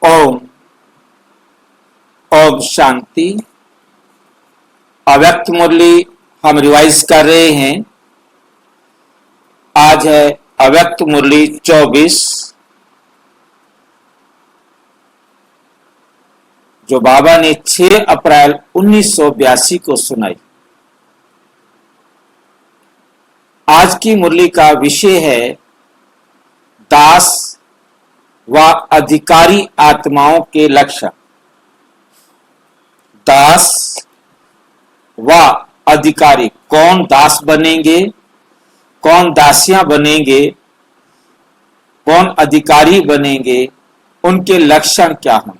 ओम। ओम शांति। अव्यक्त मुरली हम रिवाइज कर रहे हैं। आज है अव्यक्त मुरली 24, जो बाबा ने 6 अप्रैल 1982 को सुनाई। आज की मुरली का विषय है दास व अधिकारी आत्माओं के लक्षण। दास व अधिकारी, कौन दास बनेंगे, कौन दासियां बनेंगे, कौन अधिकारी बनेंगे, उनके लक्षण क्या होंगे,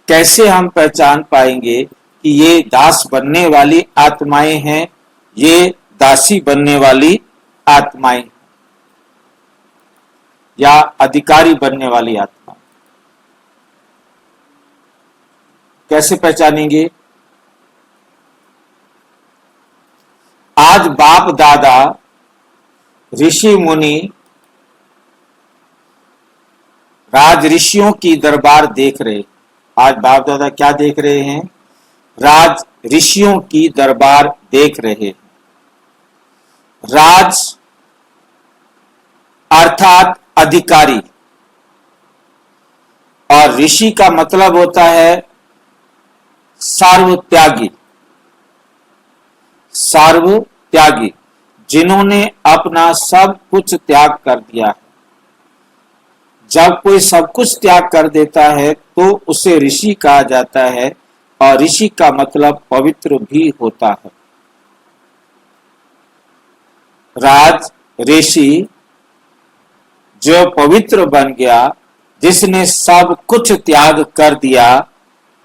कैसे हम पहचान पाएंगे कि ये दास बनने वाली आत्माएं हैं, ये दासी बनने वाली आत्माएं या अधिकारी बनने वाली आत्मा, कैसे पहचानेंगे? आज बाप दादा ऋषि मुनि राज ऋषियों की दरबार देख रहे। आज बाप दादा क्या देख रहे हैं? राज ऋषियों की दरबार देख रहे। राज अर्थात अधिकारी, और ऋषि का मतलब होता है सर्व त्यागी। सर्व त्यागी, जिन्होंने अपना सब कुछ त्याग कर दिया है। जब कोई सब कुछ त्याग कर देता है तो उसे ऋषि कहा जाता है, और ऋषि का मतलब पवित्र भी होता है। राज ऋषि जो पवित्र बन गया, जिसने सब कुछ त्याग कर दिया,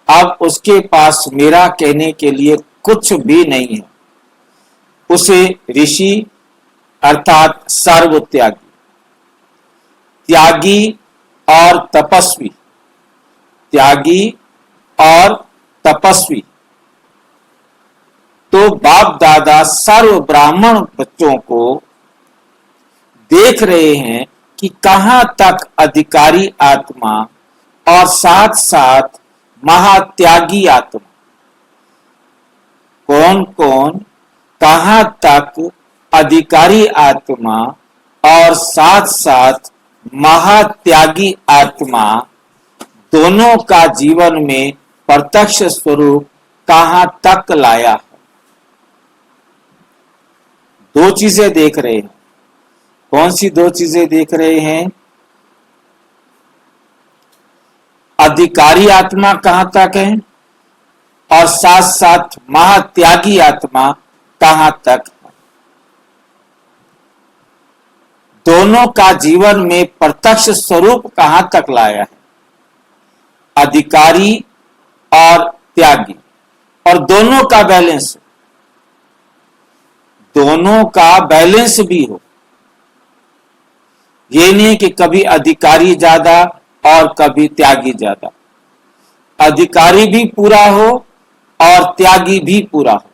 अब उसके पास मेरा कहने के लिए कुछ भी नहीं है, उसे ऋषि अर्थात सर्व त्यागी, त्यागी और तपस्वी, त्यागी और तपस्वी। तो बाप दादा सर्व ब्राह्मण बच्चों को देख रहे हैं कि कहां तक अधिकारी आत्मा और साथ साथ महात्यागी आत्मा, कौन कौन कहां तक अधिकारी आत्मा और साथ साथ महात्यागी आत्मा, दोनों का जीवन में प्रत्यक्ष स्वरूप कहां तक लाया है। दो चीजें देख रहे हैं। कौन सी दो चीजें देख रहे हैं? अधिकारी आत्मा कहां तक है और साथ साथ महात्यागी आत्मा कहां तक है। दोनों का जीवन में प्रत्यक्ष स्वरूप कहां तक लाया है, अधिकारी और त्यागी, और दोनों का बैलेंस, दोनों का बैलेंस भी हो। ये नहीं कि कभी अधिकारी ज्यादा और कभी त्यागी ज्यादा। अधिकारी भी पूरा हो और त्यागी भी पूरा हो,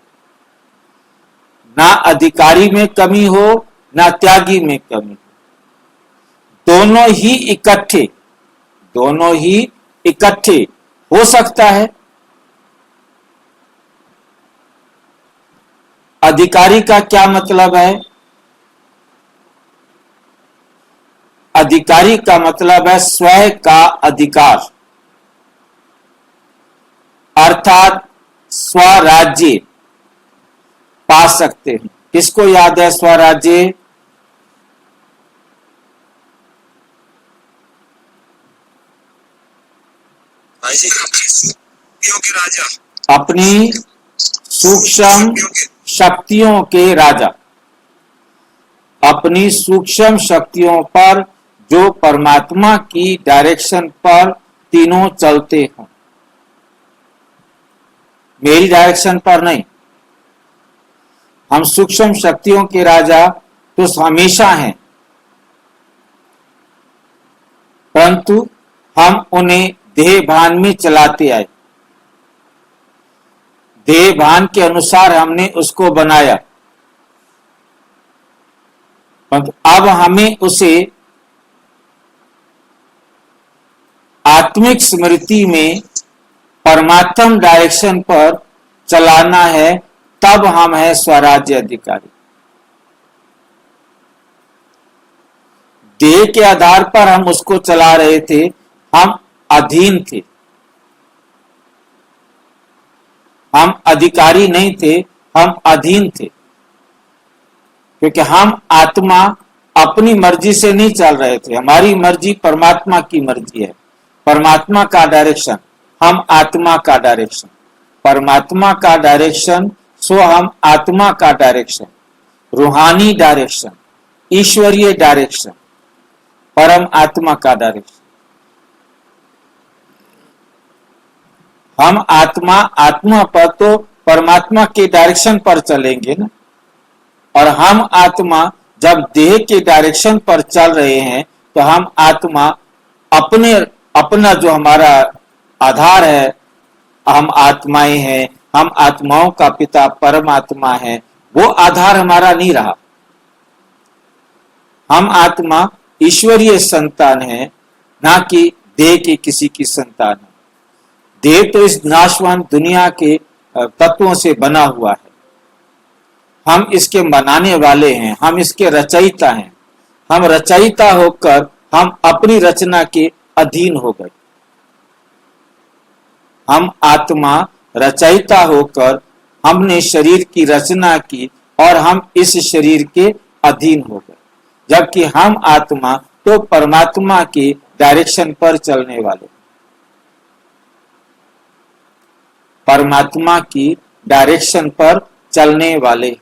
ना अधिकारी में कमी हो ना त्यागी में कमी हो। दोनों ही इकट्ठे, दोनों ही इकट्ठे हो सकता है। अधिकारी का क्या मतलब है? अधिकारी का मतलब है स्वयं का अधिकार, अर्थात स्वराज्य पा सकते हैं। किसको याद है स्वराज्य? अपनी सूक्ष्म शक्तियों के राजा, अपनी सूक्ष्म शक्तियों पर जो परमात्मा की डायरेक्शन पर तीनों चलते हों, मेरी डायरेक्शन पर नहीं। हम सूक्ष्म शक्तियों के राजा तो हमेशा हैं, परंतु हम उन्हें देह भान में चलाते आए। देह भान के अनुसार हमने उसको बनाया, परंतु अब हमें उसे आत्मिक स्मृति में परमात्म डायरेक्शन पर चलाना है, तब हम हैं स्वराज्य अधिकारी। देह के आधार पर हम उसको चला रहे थे, हम अधीन थे, हम अधिकारी नहीं थे, हम अधीन थे। क्योंकि हम आत्मा अपनी मर्जी से नहीं चल रहे थे, हमारी मर्जी परमात्मा की मर्जी है, परमात्मा का डायरेक्शन, हम आत्मा का डायरेक्शन, परमात्मा का डायरेक्शन, सो हम आत्मा का डायरेक्शन, रूहानी डायरेक्शन, ईश्वरीय डायरेक्शन, परम आत्मा का डायरेक्शन। हम आत्मा पर तो परमात्मा के डायरेक्शन पर चलेंगे ना, और हम आत्मा जब देह के डायरेक्शन पर चल रहे हैं तो हम आत्मा अपना जो हमारा आधार है, हम आत्माएं हैं, हम आत्माओं का पिता परमात्मा है, वो आधार हमारा नहीं रहा। हम आत्मा ईश्वरीय संतान है, ना कि देह की किसी की संतान है। देह तो इस नाशवान दुनिया के तत्वों से बना हुआ है, हम इसके बनाने वाले हैं, हम इसके रचयिता हैं। हम रचयिता होकर हम अपनी रचना के अधीन हो गए। हम आत्मा रचयिता होकर हमने शरीर की रचना की और हम इस शरीर के अधीन हो गए, जबकि हम आत्मा तो परमात्मा के डायरेक्शन पर चलने वाले, परमात्मा की डायरेक्शन पर चलने वाले।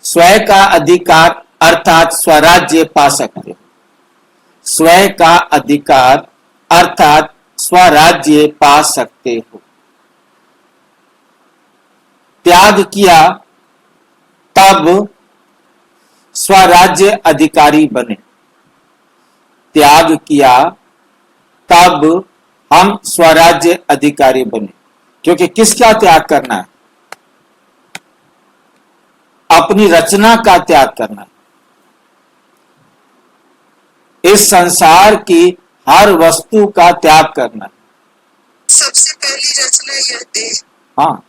स्वयं का अधिकार अर्थात स्वराज्य पा सकते हो। स्वयं का अधिकार अर्थात स्वराज्य पा सकते हो। त्याग किया तब स्वराज्य अधिकारी बने। त्याग किया तब हम स्वराज्य अधिकारी बने। क्योंकि किसका त्याग करना है? अपनी रचना का त्याग करना है। इस संसार की हर वस्तु का त्याग करना है। सबसे पहली रचना यह देह। हाँ,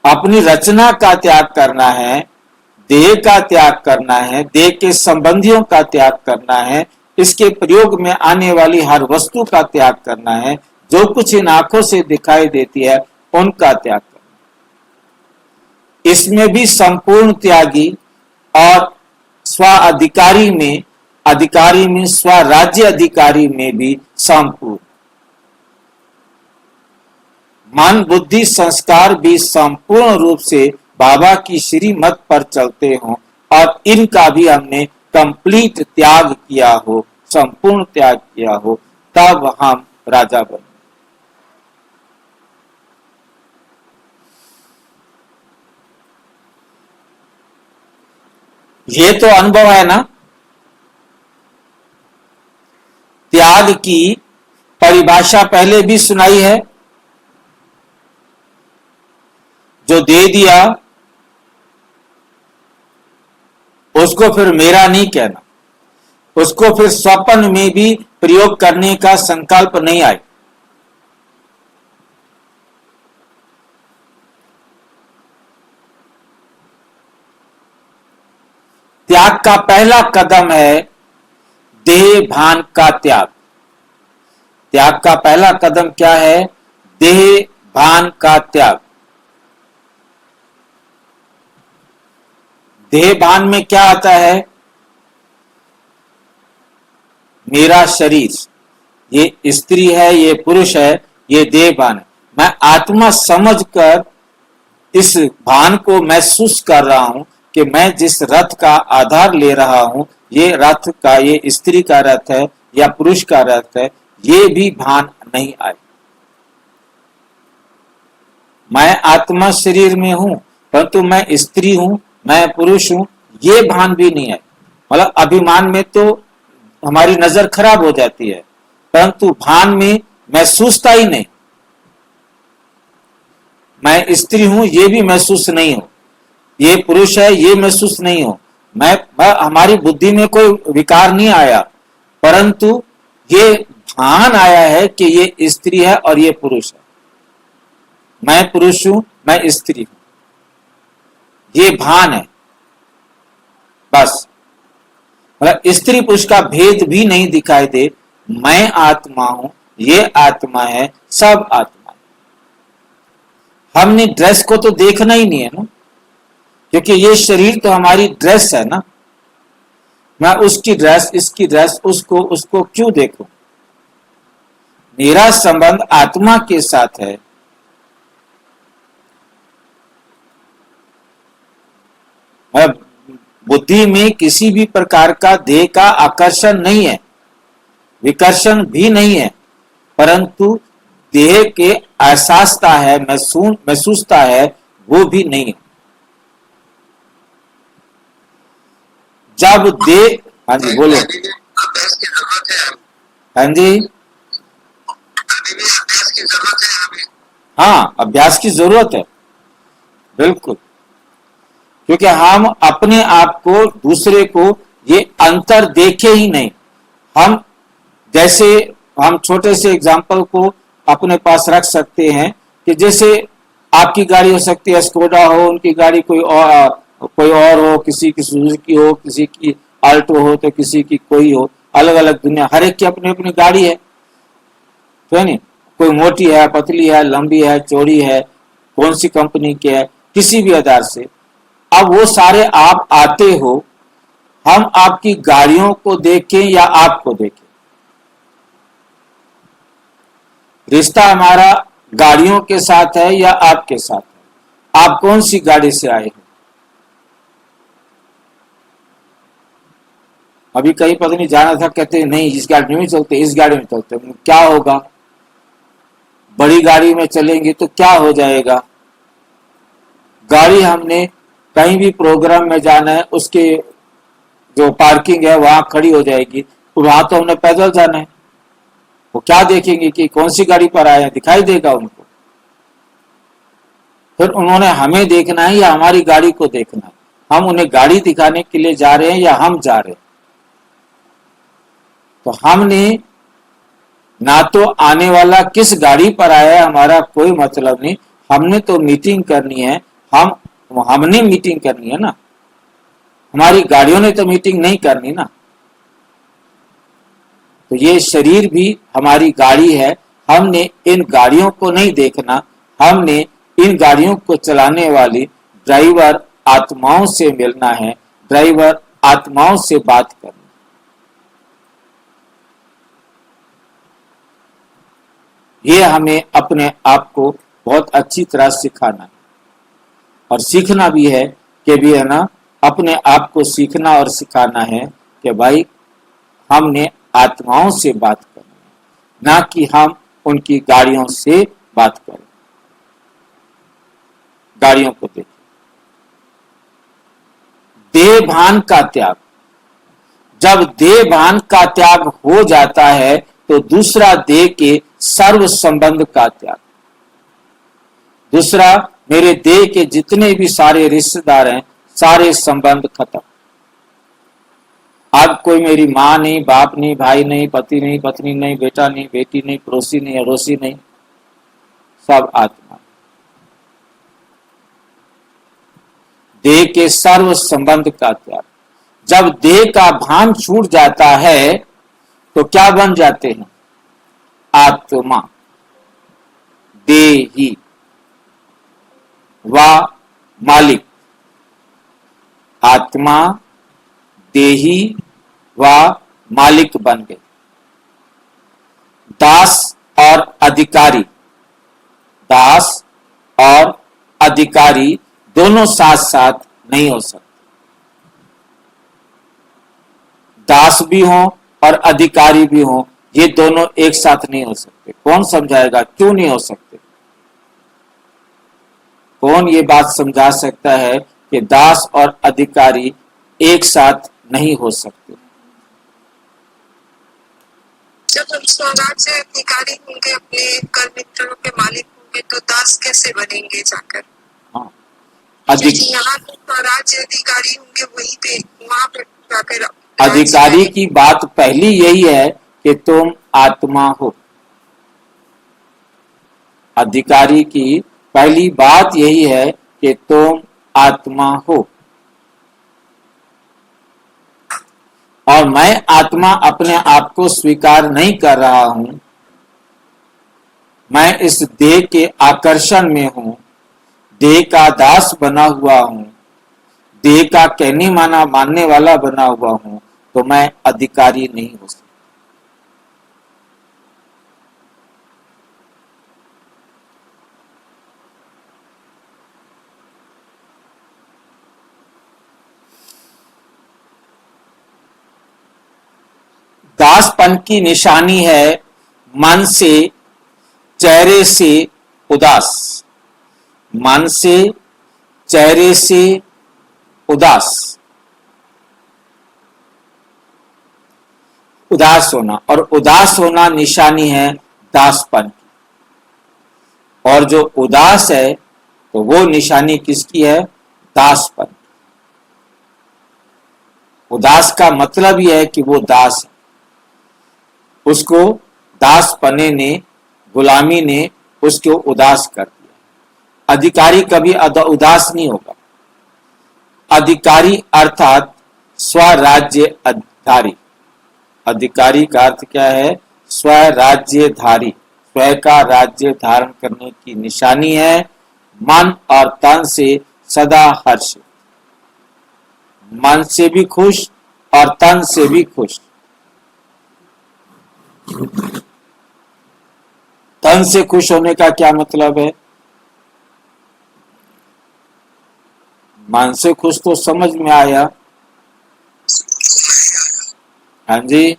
अपनी रचना का त्याग करना है, देह का त्याग करना है, देह के संबंधियों का त्याग करना है, इसके प्रयोग में आने वाली हर वस्तु का त्याग करना है, जो कुछ इन आंखों से दिखाई देती है उनका त्याग करना। इसमें भी संपूर्ण त्यागी और स्व अधिकारी में स्वराज्य अधिकारी में भी संपूर्ण। मन बुद्धि संस्कार भी संपूर्ण रूप से बाबा की श्रीमत पर चलते हों और इनका भी हमने कंप्लीट त्याग किया हो, संपूर्ण त्याग किया हो, तब हम राजा बने। ये तो अनुभव है ना। त्याग की परिभाषा पहले भी सुनाई है। जो दे दिया उसको फिर मेरा नहीं कहना, उसको फिर स्वप्न में भी प्रयोग करने का संकल्प नहीं आए। त्याग का पहला कदम है देह भान का त्याग। त्याग का पहला कदम क्या है? देह भान का त्याग। देह भान में क्या आता है? मेरा शरीर, ये स्त्री है, ये पुरुष है, ये देह भान है। मैं आत्मा समझकर इस भान को महसूस कर रहा हूं कि मैं जिस रथ का आधार ले रहा हूं, ये रथ का, ये स्त्री का रथ है या पुरुष का रथ है, ये भी भान नहीं आए। मैं आत्मा शरीर में हूं, परंतु मैं स्त्री हूं, मैं पुरुष हूं, ये भान भी नहीं है। मतलब अभिमान में तो हमारी नजर खराब हो जाती है, परंतु भान में महसूसता ही नहीं। मैं स्त्री हूं ये भी महसूस नहीं हो, ये पुरुष है ये महसूस नहीं हो, मैं हमारी बुद्धि में कोई विकार नहीं आया, परंतु ये भान आया है कि ये स्त्री है और ये पुरुष है, मैं पुरुष हूं, मैं स्त्री हूं, ये भान है बस। मतलब स्त्री पुरुष का भेद भी नहीं दिखाई दे, मैं आत्मा हूं, ये आत्मा है, सब आत्मा है। हमने ड्रेस को तो देखना ही नहीं है ना, क्योंकि ये शरीर तो हमारी ड्रेस है ना। मैं उसकी ड्रेस, इसकी ड्रेस, उसको उसको क्यों देखूं? मेरा संबंध आत्मा के साथ है। बुद्धि में किसी भी प्रकार का देह का आकर्षण नहीं है, विकर्षण भी नहीं है, परंतु देह के एहसासता है, महसूसता है, वो भी नहीं है। जब देह, हाँ जी बोले। अभ्यास की जरूरत है, हाँ जी, अभी भी अभ्यास की जरूरत है हमें। हाँ अभ्यास की जरूरत है बिल्कुल, क्योंकि हम अपने आप को, दूसरे को ये अंतर देखे ही नहीं। हम जैसे, हम छोटे से एग्जाम्पल को अपने पास रख सकते हैं कि जैसे आपकी गाड़ी हो सकती है स्कोडा हो, उनकी गाड़ी कोई और हो, किसी की सुजुकी हो, किसी की आल्टो हो, तो किसी की कोई हो, अलग अलग दुनिया, हर एक की अपनी अपनी गाड़ी है, तो है नहीं? कोई मोटी है, पतली है, लंबी है, चौड़ी है, कौन सी कंपनी की है, किसी भी आधार से। अब वो सारे आप आते हो, हम आपकी गाड़ियों को देखें या आपको देखें, रिश्ता हमारा गाड़ियों के साथ है या आपके साथ है? आप कौन सी गाड़ी से आए हो? अभी कहीं पता नहीं जाना था, कहते नहीं इस गाड़ी में चलते, इस गाड़ी में चलते। क्या होगा? बड़ी गाड़ी में चलेंगे तो क्या हो जाएगा? गाड़ी हमने कहीं भी प्रोग्राम में जाना है, उसके जो पार्किंग है वहां खड़ी हो जाएगी, तो वहां तो हमने पैदल जाना है। वो क्या देखेंगे कि कौन सी गाड़ी पर आए हैं, दिखाई देगा उनको। फिर उन्होंने हमें देखना है या हमारी गाड़ी को देखना है? हम उन्हें गाड़ी दिखाने के लिए जा रहे हैं या हम जा रहे हैं? तो हमने ना तो आने वाला किस गाड़ी पर आया है हमारा कोई मतलब नहीं, हमने तो मीटिंग करनी है। हमने मीटिंग करनी है ना, हमारी गाड़ियों ने तो मीटिंग नहीं करनी ना। तो ये शरीर भी हमारी गाड़ी है, हमने इन गाड़ियों को नहीं देखना, हमने इन गाड़ियों को चलाने वाली ड्राइवर आत्माओं से मिलना है, ड्राइवर आत्माओं से बात करना। ये हमें अपने आप को बहुत अच्छी तरह सिखाना है, और सीखना भी है कि भी है ना, अपने आप को सीखना और सिखाना है कि भाई हमने आत्माओं से बात करनी है, ना कि हम उनकी गाड़ियों से बात करें। गाड़ियों को देखें। देह भान का त्याग, जब देह भान का त्याग हो जाता है तो दूसरा देह के सर्व संबंध का त्याग। दूसरा, मेरे देह के जितने भी सारे रिश्तेदार हैं, सारे संबंध खत्म। अब कोई मेरी माँ नहीं, बाप नहीं, भाई नहीं, पति नहीं, पत्नी नहीं, बेटा नहीं, बेटी नहीं, पड़ोसी नहीं, अड़ोसी नहीं, सब आत्मा। देह के सर्व संबंध का त्याग। जब देह का भान छूट जाता है तो क्या बन जाते हैं? आत्मा, देही व मालिक। आत्मा, देही व मालिक बन गए। दास और अधिकारी, दास और अधिकारी दोनों साथ साथ नहीं हो सकते। दास भी हो और अधिकारी भी हो, ये दोनों एक साथ नहीं हो सकते। कौन समझाएगा क्यों नहीं हो सकते? कौन ये बात समझा सकता है कि दास और अधिकारी एक साथ नहीं हो सकते? जब हम स्वभाव से अधिकारी होंगे, अपने कर्म मित्रों के मालिक होंगे, तो दास कैसे बनेंगे जाकर? हाँ, यहाँ तो राज्य अधिकारी होंगे, वहीं पे वहाँ पे जाकर अधिकारी की बात पहली यही है कि तुम आत्मा हो। अधिकारी की पहली बात यही है कि तुम आत्मा हो, और मैं आत्मा अपने आप को स्वीकार नहीं कर रहा हूं। मैं इस देह के आकर्षण में हूं, देह का दास बना हुआ हूं, देह का कहने माना मानने वाला बना हुआ हूं, तो मैं अधिकारी नहीं हो सकता। दासपन की निशानी है मन से, चेहरे से उदास, मन से, चेहरे से उदास, उदास होना, और उदास होना निशानी है दासपन की। और जो उदास है तो वो निशानी किसकी है? दासपन। उदास का मतलब यह है कि वो दास है, उसको दासपने ने, गुलामी ने उसको उदास कर दिया। अधिकारी कभी उदास नहीं होगा। अधिकारी अर्थात स्वराज्यधारी। अधिकारी का अर्थ क्या है? स्वराज्यधारी, स्वयं का राज्य धारण करने की निशानी है। मन और तन से सदा हर्षित, मन से भी खुश और तन से भी खुश। तन से खुश होने का क्या मतलब है? मन से खुश तो समझ में आया। हाँ जी,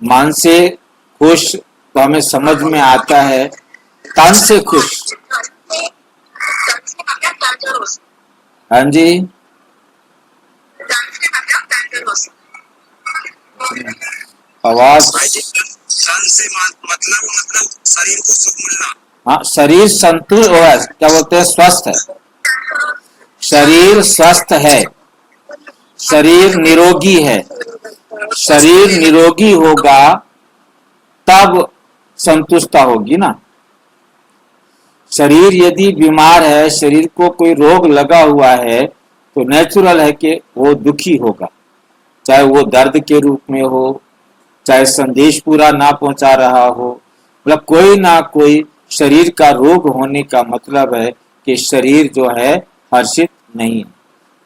मन से खुश तो हमें समझ में आता है। तन से खुश, हाँ जी, आवाज। तन से मतलब शरीर को सुख मिलना। हाँ, शरीर संतुलित हो, क्या बोलते हैं? स्वस्थ है। शरीर स्वस्थ है, शरीर निरोगी है। शरीर निरोगी होगा तब संतुष्टता होगी ना। शरीर यदि बीमार है, शरीर को कोई रोग लगा हुआ है, तो नेचुरल है कि वो दुखी होगा, चाहे वो दर्द के रूप में हो, चाहे संदेश पूरा ना पहुंचा रहा हो। मतलब कोई ना कोई शरीर का रोग होने का मतलब है कि शरीर जो है हर्षित नहीं है।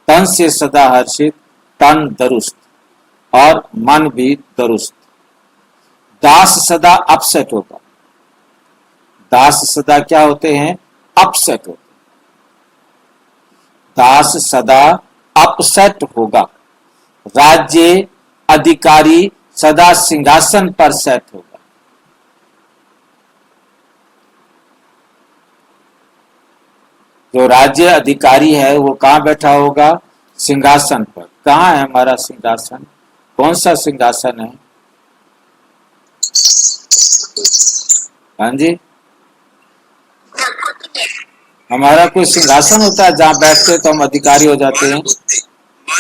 तन से सदा हर्षित, तन दुरुस्त और मन भी दुरुस्त। दास सदा अपसेट होगा। दास सदा क्या होते हैं? अपसेट होते। दास सदा अपसेट होगा। राज्य अधिकारी सदा सिंहासन पर सेट होगा। जो राज्य अधिकारी है वो कहाँ बैठा होगा? सिंहासन पर। कहाँ है हमारा सिंहासन? कौन सा सिंहासन है? हाँ जी, हमारा कोई सिंहासन होता है जहाँ बैठते तो हम अधिकारी हो जाते हैं। मन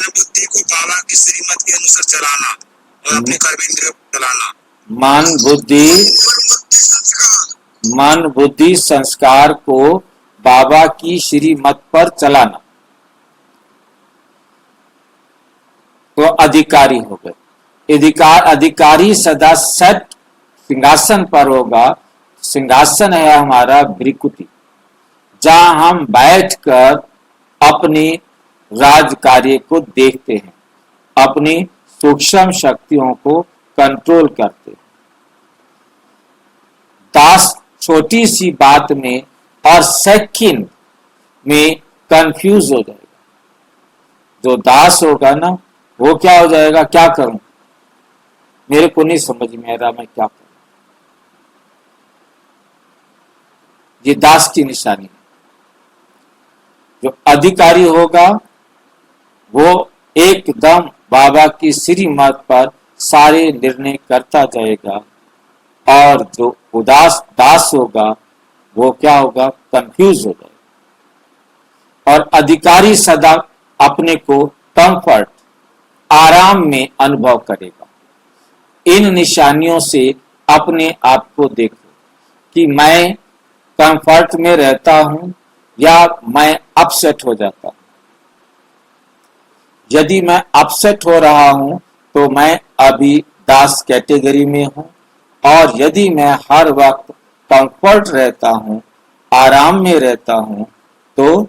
बुद्धि को बाबा की श्रीमत के अनुसार चलाना और अपने कर्मेंद्रियों को चलाना। मन बुद्धि संस्कार को बाबा की श्रीमत पर चलाना, तो अधिकारी हो गए। अधिकारी सदा सेट सिंहासन पर होगा। सिंहासन है हमारा भृकुटी, जहां हम बैठकर अपनी राज कार्य को देखते हैं, अपनी सूक्ष्म शक्तियों को कंट्रोल करते हैं। दास छोटी सी बात में और सेकंड में कंफ्यूज हो जाएगा। जो दास होगा ना, वो क्या हो जाएगा? क्या करूं, मेरे को नहीं समझ में आ रहा, मैं क्या करूं। ये दास की निशानी है। जो अधिकारी होगा वो एकदम बाबा की श्रीमत पर सारे निर्णय करता जाएगा, और जो उदास दास होगा वो क्या होगा? कंफ्यूज हो जाएगा। और अधिकारी सदा अपने को कंफर्ट, आराम में अनुभव करेगा। इन निशानियों से अपने आप को देखो कि मैं कंफर्ट में रहता हूं या मैं अपसेट हो जाता हूं। यदि मैं अपसेट हो रहा हूं तो मैं अभी दास कैटेगरी में हूं, और यदि मैं हर वक्त कंफर्ट रहता हूं, आराम में रहता हूं, तो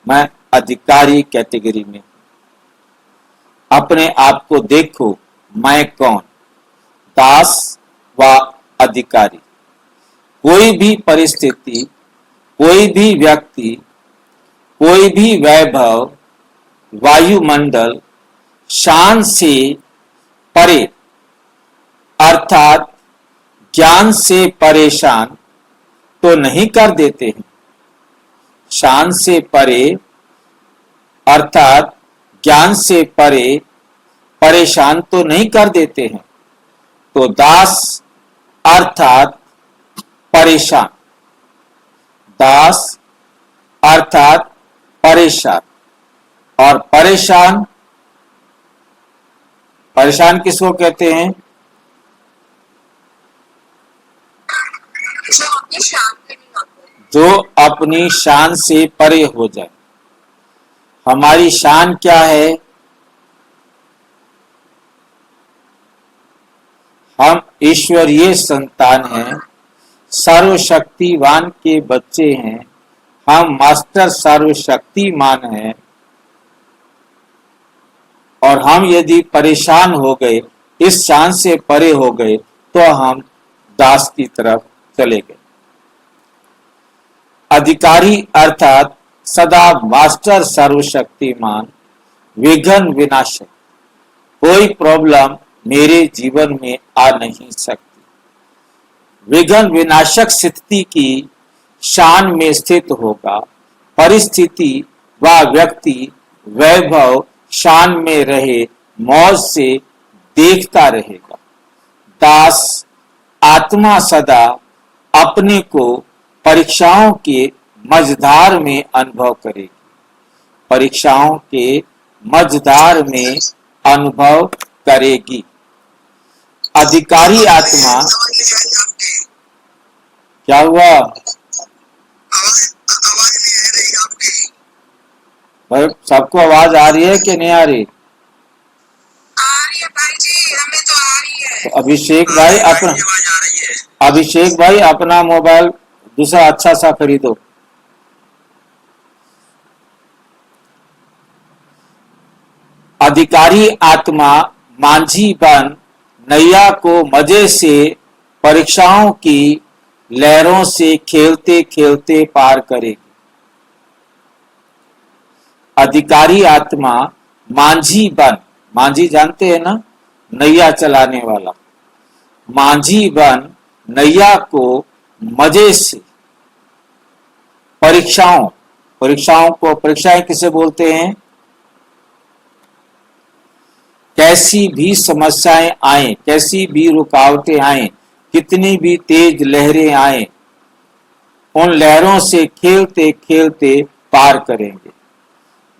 मैं अधिकारी कैटेगरी में हूं। अपने आप को देखो, मैं कौन, दास व अधिकारी। कोई भी परिस्थिति, कोई भी व्यक्ति, कोई भी वैभव, वायुमंडल शान से परे अर्थात ज्ञान से परेशान तो नहीं कर देते हैं। शान से परे अर्थात ज्ञान से परे परेशान तो नहीं कर देते हैं। तो दास अर्थात परेशान, दास अर्थात परेशान। और परेशान, परेशान किसको कहते हैं? जो अपनी शान से परे हो जाए। हमारी शान क्या है? हम ईश्वरीय संतान हैं, सर्वशक्तिवान के बच्चे हैं, हम मास्टर सर्वशक्तिमान हैं। और हम यदि परेशान हो गए, इस शान से परे हो गए, तो हम दास की तरफ चले गए। अधिकारी अर्थात सदा मास्टर सर्वशक्तिमान, विघ्न विनाशक। कोई प्रॉब्लम मेरे जीवन में आ नहीं सकती। विघ्न विनाशक स्थिति की शान में स्थित होगा। परिस्थिति व व्यक्ति वैभव शान में रहे, मौज से देखता रहेगा। दास आत्मा सदा अपने को परीक्षाओं के मझधार में अनुभव करेगी। परीक्षाओं के मझधार में अनुभव करेगी। अधिकारी आत्मा, क्या हुआ भाई? सबको आवाज आ रही है कि नहीं आ रही? आ रही है भाई जी, हमें तो आ रही है। तो अभिषेक भाई अपना मोबाइल दूसरा अच्छा सा खरीदो। अधिकारी आत्मा मांझी बन नैया को मजे से परीक्षाओं की लहरों से खेलते खेलते पार करेगी। अधिकारी आत्मा मांझी बन, मांझी जानते हैं ना, नैया चलाने वाला। मांझी बन नैया को मजे से परीक्षाएं किसे बोलते हैं? कैसी भी समस्याएं आए, कैसी भी रुकावटें आए, कितनी भी तेज लहरें आए, उन लहरों से खेलते खेलते पार करेंगे।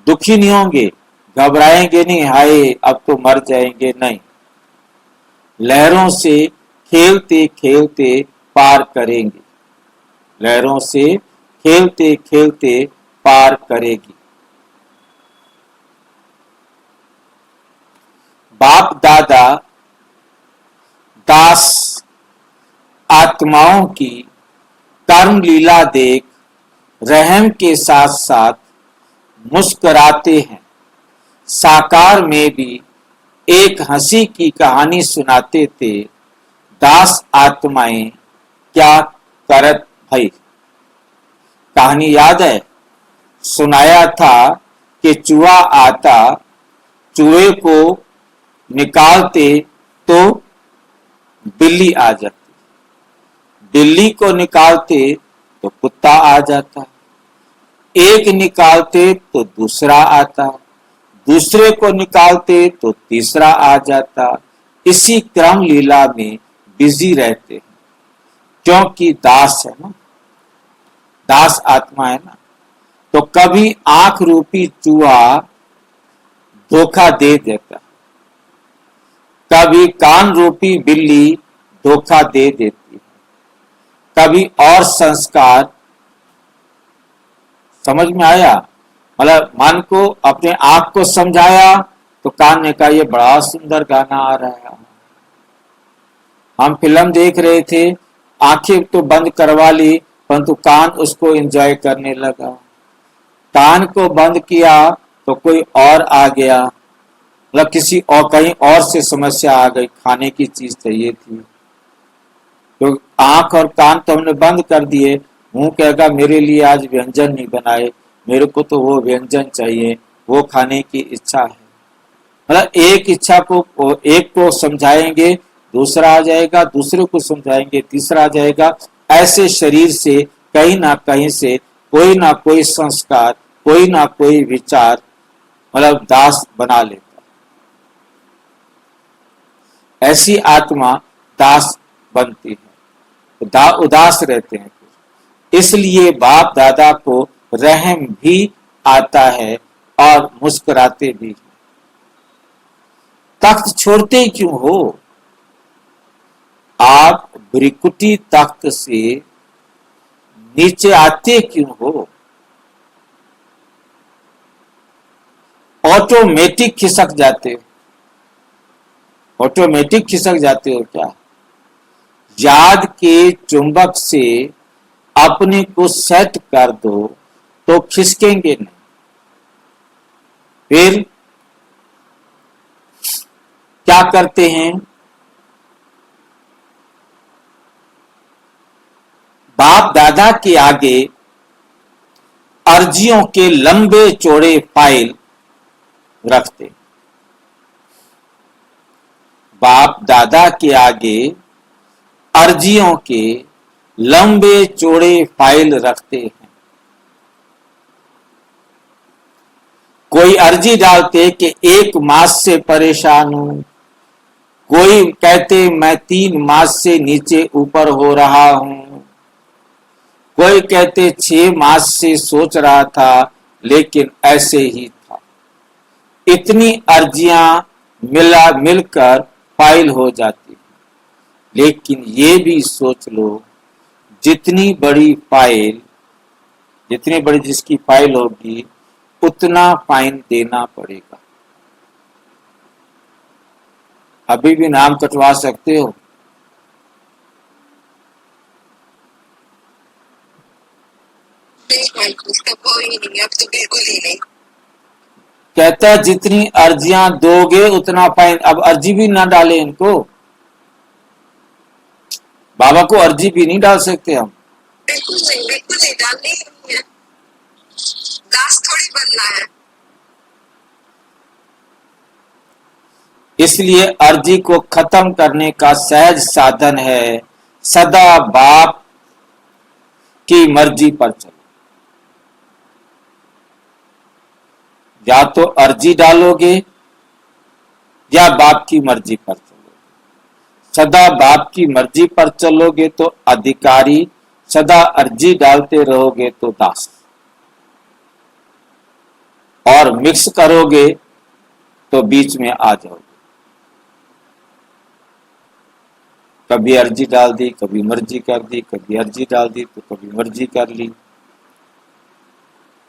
दुखी नहीं होंगे, घबराएंगे नहीं, हाय अब तो मर जाएंगे, नहीं। लहरों से खेलते खेलते पार करेंगे। लहरों से खेलते खेलते पार करेगी। बाप दादा दास आत्माओं की कर्म लीला देख रहम के साथ साथ मुस्कुराते हैं। साकार में भी एक हंसी की कहानी सुनाते थे, दास आत्माएं क्या करत भई। कहानी याद है? सुनाया था कि चूहा आता, चूहे को निकालते तो बिल्ली आ जाती, बिल्ली को निकालते तो कुत्ता आ जाता, एक निकालते तो दूसरा आता, दूसरे को निकालते तो तीसरा आ जाता। इसी क्रम लीला में बिजी रहते हैं, क्योंकि दास है ना, दास आत्मा है ना। तो कभी आंख रूपी चूहा धोखा दे देता, कभी कान रूपी बिल्ली धोखा दे देती है, कभी और संस्कार। समझ में आया? मतलब मन को, अपने आंख को समझाया तो कान ने कहा ये बड़ा सुंदर गाना आ रहा है। हम फिल्म देख रहे थे, आंखें तो बंद करवा ली परंतु कान उसको एंजॉय करने लगा। कान को बंद किया तो कोई और आ गया, मतलब किसी और कहीं और से समस्या आ गई, खाने की चीज चाहिए थी तो आंख और कान तो हमने बंद कर दिए। मुंह कहेगा मेरे लिए आज व्यंजन नहीं बनाए, मेरे को तो वो व्यंजन चाहिए, वो खाने की इच्छा है। मतलब एक इच्छा को, एक को समझाएंगे दूसरा आ जाएगा, दूसरे को समझाएंगे तीसरा आ जाएगा। ऐसे शरीर से कहीं ना कहीं से कोई ना कोई संस्कार, कोई ना कोई विचार मतलब दास बना लेता। ऐसी आत्मा दास बनती है, उदास रहते हैं। इसलिए बाप दादा को रहम भी आता है और मुस्कुराते भी। तख्त छोड़ते क्यों हो? आप भ्रिकुटी तख्त से नीचे आते क्यों हो? ऑटोमेटिक खिसक जाते हो, ऑटोमेटिक खिसक जाते हो क्या? याद के चुंबक से अपने को सेट कर दो तो खिसकेंगे नहीं। फिर क्या करते हैं? बाप दादा के आगे अर्जियों के लंबे चौड़े फाइल रखते। बाप दादा के आगे अर्जियों के लंबे चौड़े फाइल रखते हैं। कोई अर्जी डालते कि 1 मास से परेशान हूं, कोई कहते मैं 3 मास से नीचे ऊपर हो रहा हूं, कोई कहते 6 मास से सोच रहा था लेकिन ऐसे ही था। इतनी अर्जियां मिलकर फाइल हो जाती। लेकिन ये भी सोच लो, जितनी बड़ी फाइल, जितनी बड़ी जिसकी फाइल होगी उतना फाइन देना पड़ेगा। अभी भी नाम कटवा सकते हो। उसका कोई नहीं, अब तो बिल्कुल ही नहीं। कहता है जितनी अर्जियां दोगे उतना फाइन। अब अर्जी भी ना डाले इनको, बाबा को अर्जी भी नहीं डाल सकते हम। बिल्कुल नहीं डालनी है। दास थोड़ी बनना है। इसलिए अर्जी को खत्म करने का सहज साधन है सदा बाप की मर्जी पर चलो। या तो अर्जी डालोगे या बाप की मर्जी पर चलोगे। सदा बाप की मर्जी पर चलोगे तो अधिकारी, सदा अर्जी डालते रहोगे तो दास। और मिक्स करोगे तो बीच में आ जाओगे। कभी अर्जी डाल दी, कभी मर्जी कर दी, कभी अर्जी डाल दी तो कभी मर्जी कर ली।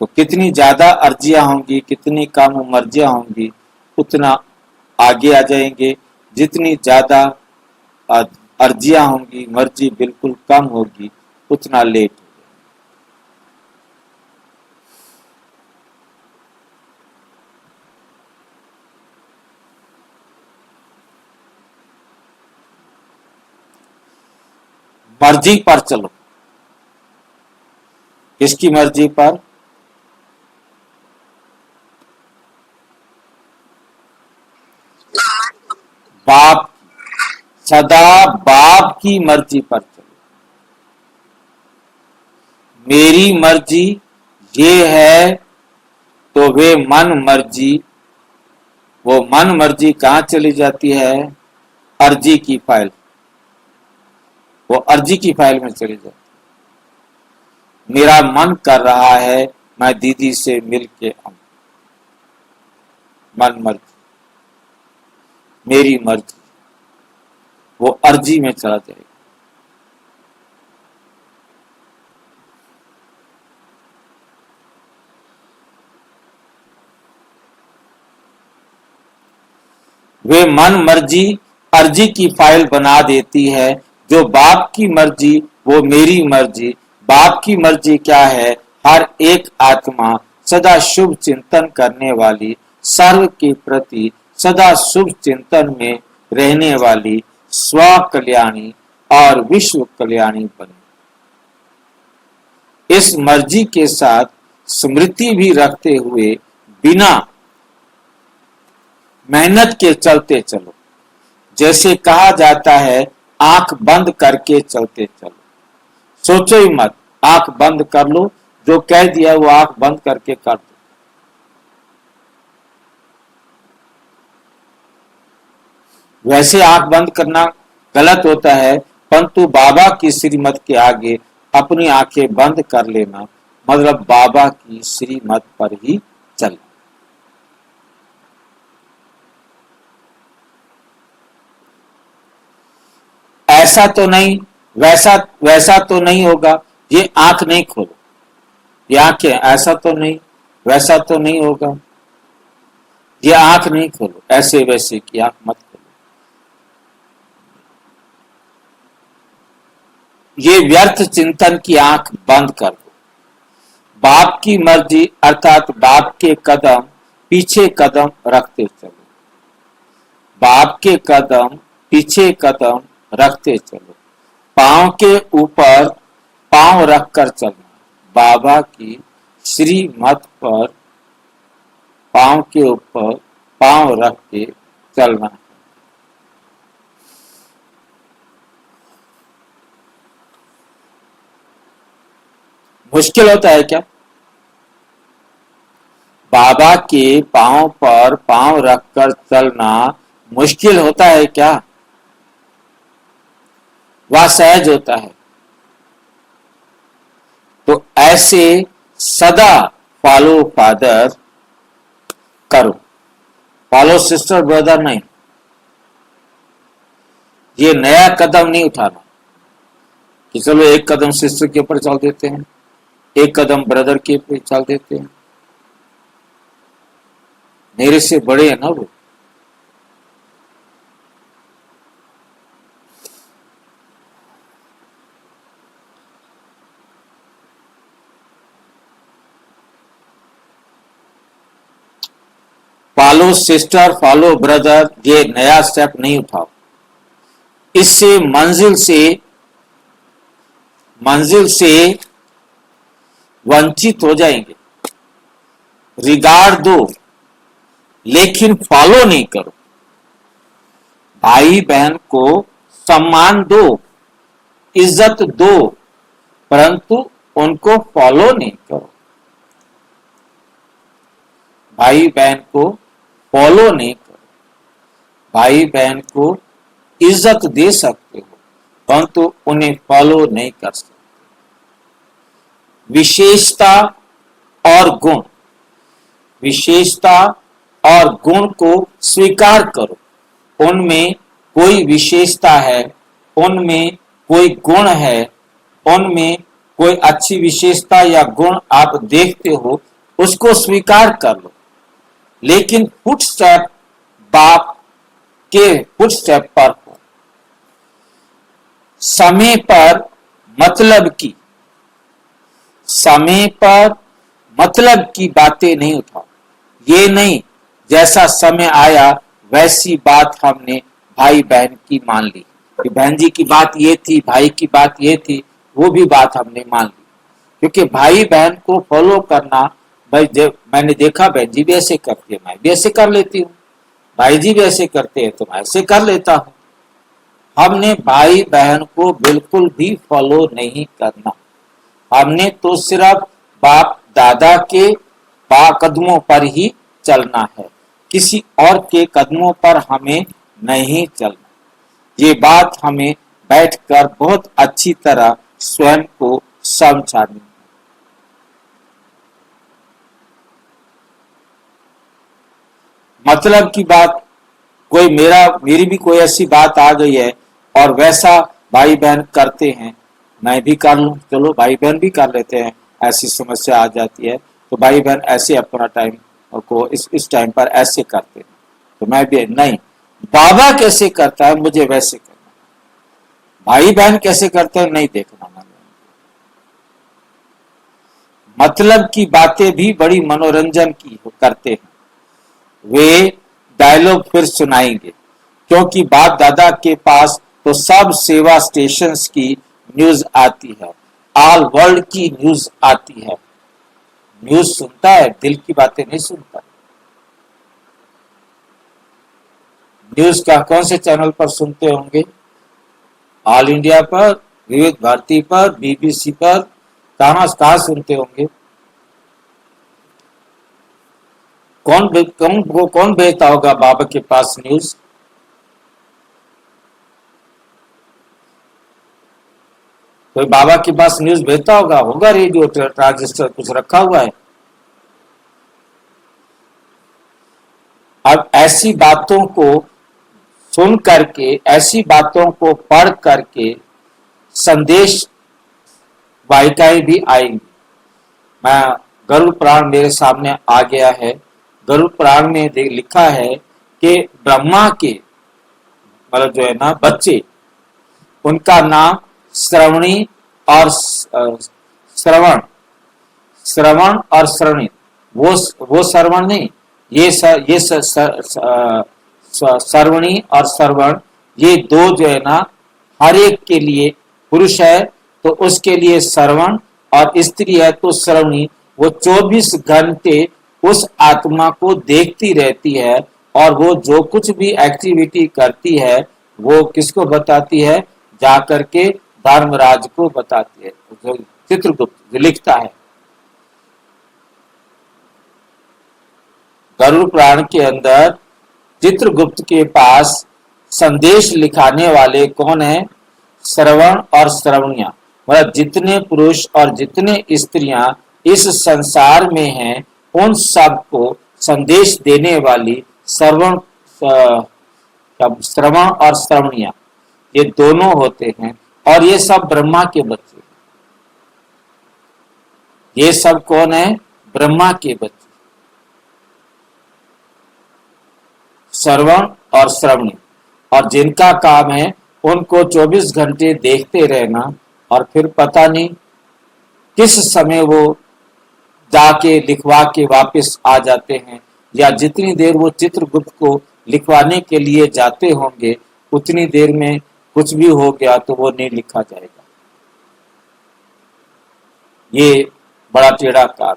तो कितनी ज्यादा अर्जियां होंगी, कितनी कम मर्जियां होंगी, उतना आगे आ जाएंगे। जितनी ज्यादा अर्जियां होंगी, मर्जी बिल्कुल कम होगी, उतना लेट। मर्जी पर चलो। किसकी मर्जी पर? बाप। सदा बाप की मर्जी पर चलो। मेरी मर्जी ये है तो वे मन मर्जी, वो मन मर्जी कहां चली जाती है? अर्जी की फाइल। वो अर्जी की फाइल में चली जाती। मेरा मन कर रहा है मैं दीदी से मिल के आऊं, मन मर्जी, मेरी मर्जी, वो अर्जी में चला जाएगा। वे मन मर्जी अर्जी की फाइल बना देती है, जो बाप की मर्जी वो मेरी मर्जी। बाप की मर्जी क्या है? हर एक आत्मा सदा शुभ चिंतन करने वाली, सर्व के प्रति सदा शुभ चिंतन में रहने वाली, स्व कल्याणी और विश्व कल्याणी बने। इस मर्जी के साथ स्मृति भी रखते हुए बिना मेहनत के चलते चलो। जैसे कहा जाता है, आंख बंद करके चलते चलो। सोचो ही मत, आंख बंद कर लो, जो कह दिया वो आंख बंद करके कर दो। वैसे आंख बंद करना गलत होता है, परंतु बाबा की श्रीमत के आगे अपनी आंखें बंद कर लेना मतलब बाबा की श्रीमत पर ही चलना। ऐसा तो नहीं, वैसा तो नहीं होगा, ये आंख नहीं खोलो, ये आंखें, ऐसा तो नहीं, वैसा तो नहीं होगा, ये आंख नहीं खोलो, ऐसे वैसे की आंख मत खोलो। ये व्यर्थ चिंतन की आंख बंद कर दो। बाप की मर्जी अर्थात बाप के कदम पीछे कदम रखते चलो। बाप के कदम पीछे कदम रखते चलो। पांव के ऊपर पांव रखकर चलना। बाबा की श्रीमत पर पांव के ऊपर पांव रख के चलना। मुश्किल होता है क्या? बाबा के पांव पर पांव रखकर चलना मुश्किल होता है क्या? वह सहज होता है। तो ऐसे सदा फॉलो फादर करो, फॉलो सिस्टर ब्रदर नहीं। ये नया कदम नहीं उठाना कि चलो एक कदम सिस्टर के ऊपर चल देते हैं, एक कदम ब्रदर के ऊपर चल देते हैं। मेरे से बड़े हैं ना वो। फॉलो सिस्टर, फॉलो ब्रदर, ये नया स्टेप नहीं उठाओ। इससे मंजिल से वंचित हो जाएंगे। रिगार्ड दो लेकिन फॉलो नहीं करो। भाई बहन को सम्मान दो, इज्जत दो, परंतु उनको फॉलो नहीं करो। भाई बहन को फॉलो नहीं करो। भाई बहन को इज्जत दे सकते हो, परंतु उन्हें फॉलो नहीं कर सकते। विशेषता और गुण, विशेषता और गुण को स्वीकार करो। उनमें कोई विशेषता है, उनमें कोई गुण है, उनमें कोई अच्छी विशेषता या गुण आप देखते हो, उसको स्वीकार कर लो। लेकिन फुटस्टेप बाप के फुटस्टेप पर हो। समय पर मतलब की बातें नहीं उठाओ। ये नहीं जैसा समय आया वैसी बात हमने भाई बहन की मान ली कि बहन जी की बात ये थी, भाई की बात ये थी, वो भी बात हमने मान ली। क्योंकि भाई बहन को फॉलो करना, भाई जब मैंने देखा बहन जी भी ऐसे करती है, मैं भी ऐसे कर लेती हूँ, भाई जी भी ऐसे करते हैं तो मैं ऐसे कर लेता हूँ। हमने भाई बहन को बिल्कुल भी फॉलो नहीं करना। हमने तो सिर्फ बाप दादा के कदमों पर ही चलना है, किसी और के कदमों पर हमें नहीं चलना। ये बात हमें बैठकर बहुत अच्छी तरह स्वयं को समझानी। मतलब की बात, कोई मेरी भी कोई ऐसी बात आ गई है और वैसा भाई बहन करते हैं, मैं भी कर लूं, चलो भाई बहन भी कर लेते हैं, ऐसी समस्या आ जाती है तो भाई बहन ऐसे अपना टाइम को इस टाइम पर ऐसे करते हैं, तो मैं भी नहीं, बाबा कैसे करता है मुझे वैसे करना, भाई बहन कैसे करते हैं नहीं देखना मैंने। मतलब की बातें भी बड़ी मनोरंजन की करते हैं, वे डायलॉग फिर सुनाएंगे, क्योंकि बाप दादा के पास तो सब सेवा स्टेशंस की न्यूज आती है, ऑल वर्ल्ड की न्यूज आती है। न्यूज सुनता है, दिल की बातें नहीं सुनता। न्यूज का कौन से चैनल पर सुनते होंगे? ऑल इंडिया पर, विविध भारती पर, बीबीसी पर, कहां सुनते होंगे? कौन भेजता होगा बाबा के पास न्यूज? कोई बाबा के पास न्यूज भेजता होगा रेडियो ट्रांजिस्टर कुछ रखा हुआ है। अब ऐसी बातों को सुन करके, ऐसी बातों को पढ़ करके संदेश वाहिकाएं भी आएंगी। मैं गरुड़ पुराण मेरे सामने आ गया है, गरुड़ पुराण में लिखा है कि ब्रह्मा के मतलब जो है ना बच्चे, उनका नाम श्रवणी और श्रवण और श्रवणी, वो श्रवण नहीं, ये श्रवणी और श्रवण, ये दो जो है ना हर एक के लिए, पुरुष है तो उसके लिए श्रवण और स्त्री है तो श्रवणी, वो 24 घंटे उस आत्मा को देखती रहती है और वो जो कुछ भी एक्टिविटी करती है वो किसको बताती है? जाकर के धर्मराज को बताती है, जो चित्रगुप्त लिखता है। गरुड़ पुराण के अंदर चित्रगुप्त के पास संदेश लिखाने वाले कौन है? श्रवण और श्रवणिया, मतलब जितने पुरुष और जितने स्त्रियां इस संसार में हैं उन सबको संदेश देने वाली श्रवण और श्रवणिया, ये दोनों होते हैं। और ये सब ब्रह्मा के बच्चे, ये सब कौन है? ब्रह्मा के बच्चे, श्रवण और श्रवणी, और जिनका काम है उनको 24 घंटे देखते रहना और फिर पता नहीं किस समय वो जाके लिखवा के वापस आ जाते हैं, या जितनी देर वो चित्रगुप्त को लिखवाने के लिए जाते होंगे उतनी देर में कुछ भी हो गया तो वो नहीं लिखा जाएगा। ये बड़ा टेढ़ा काम,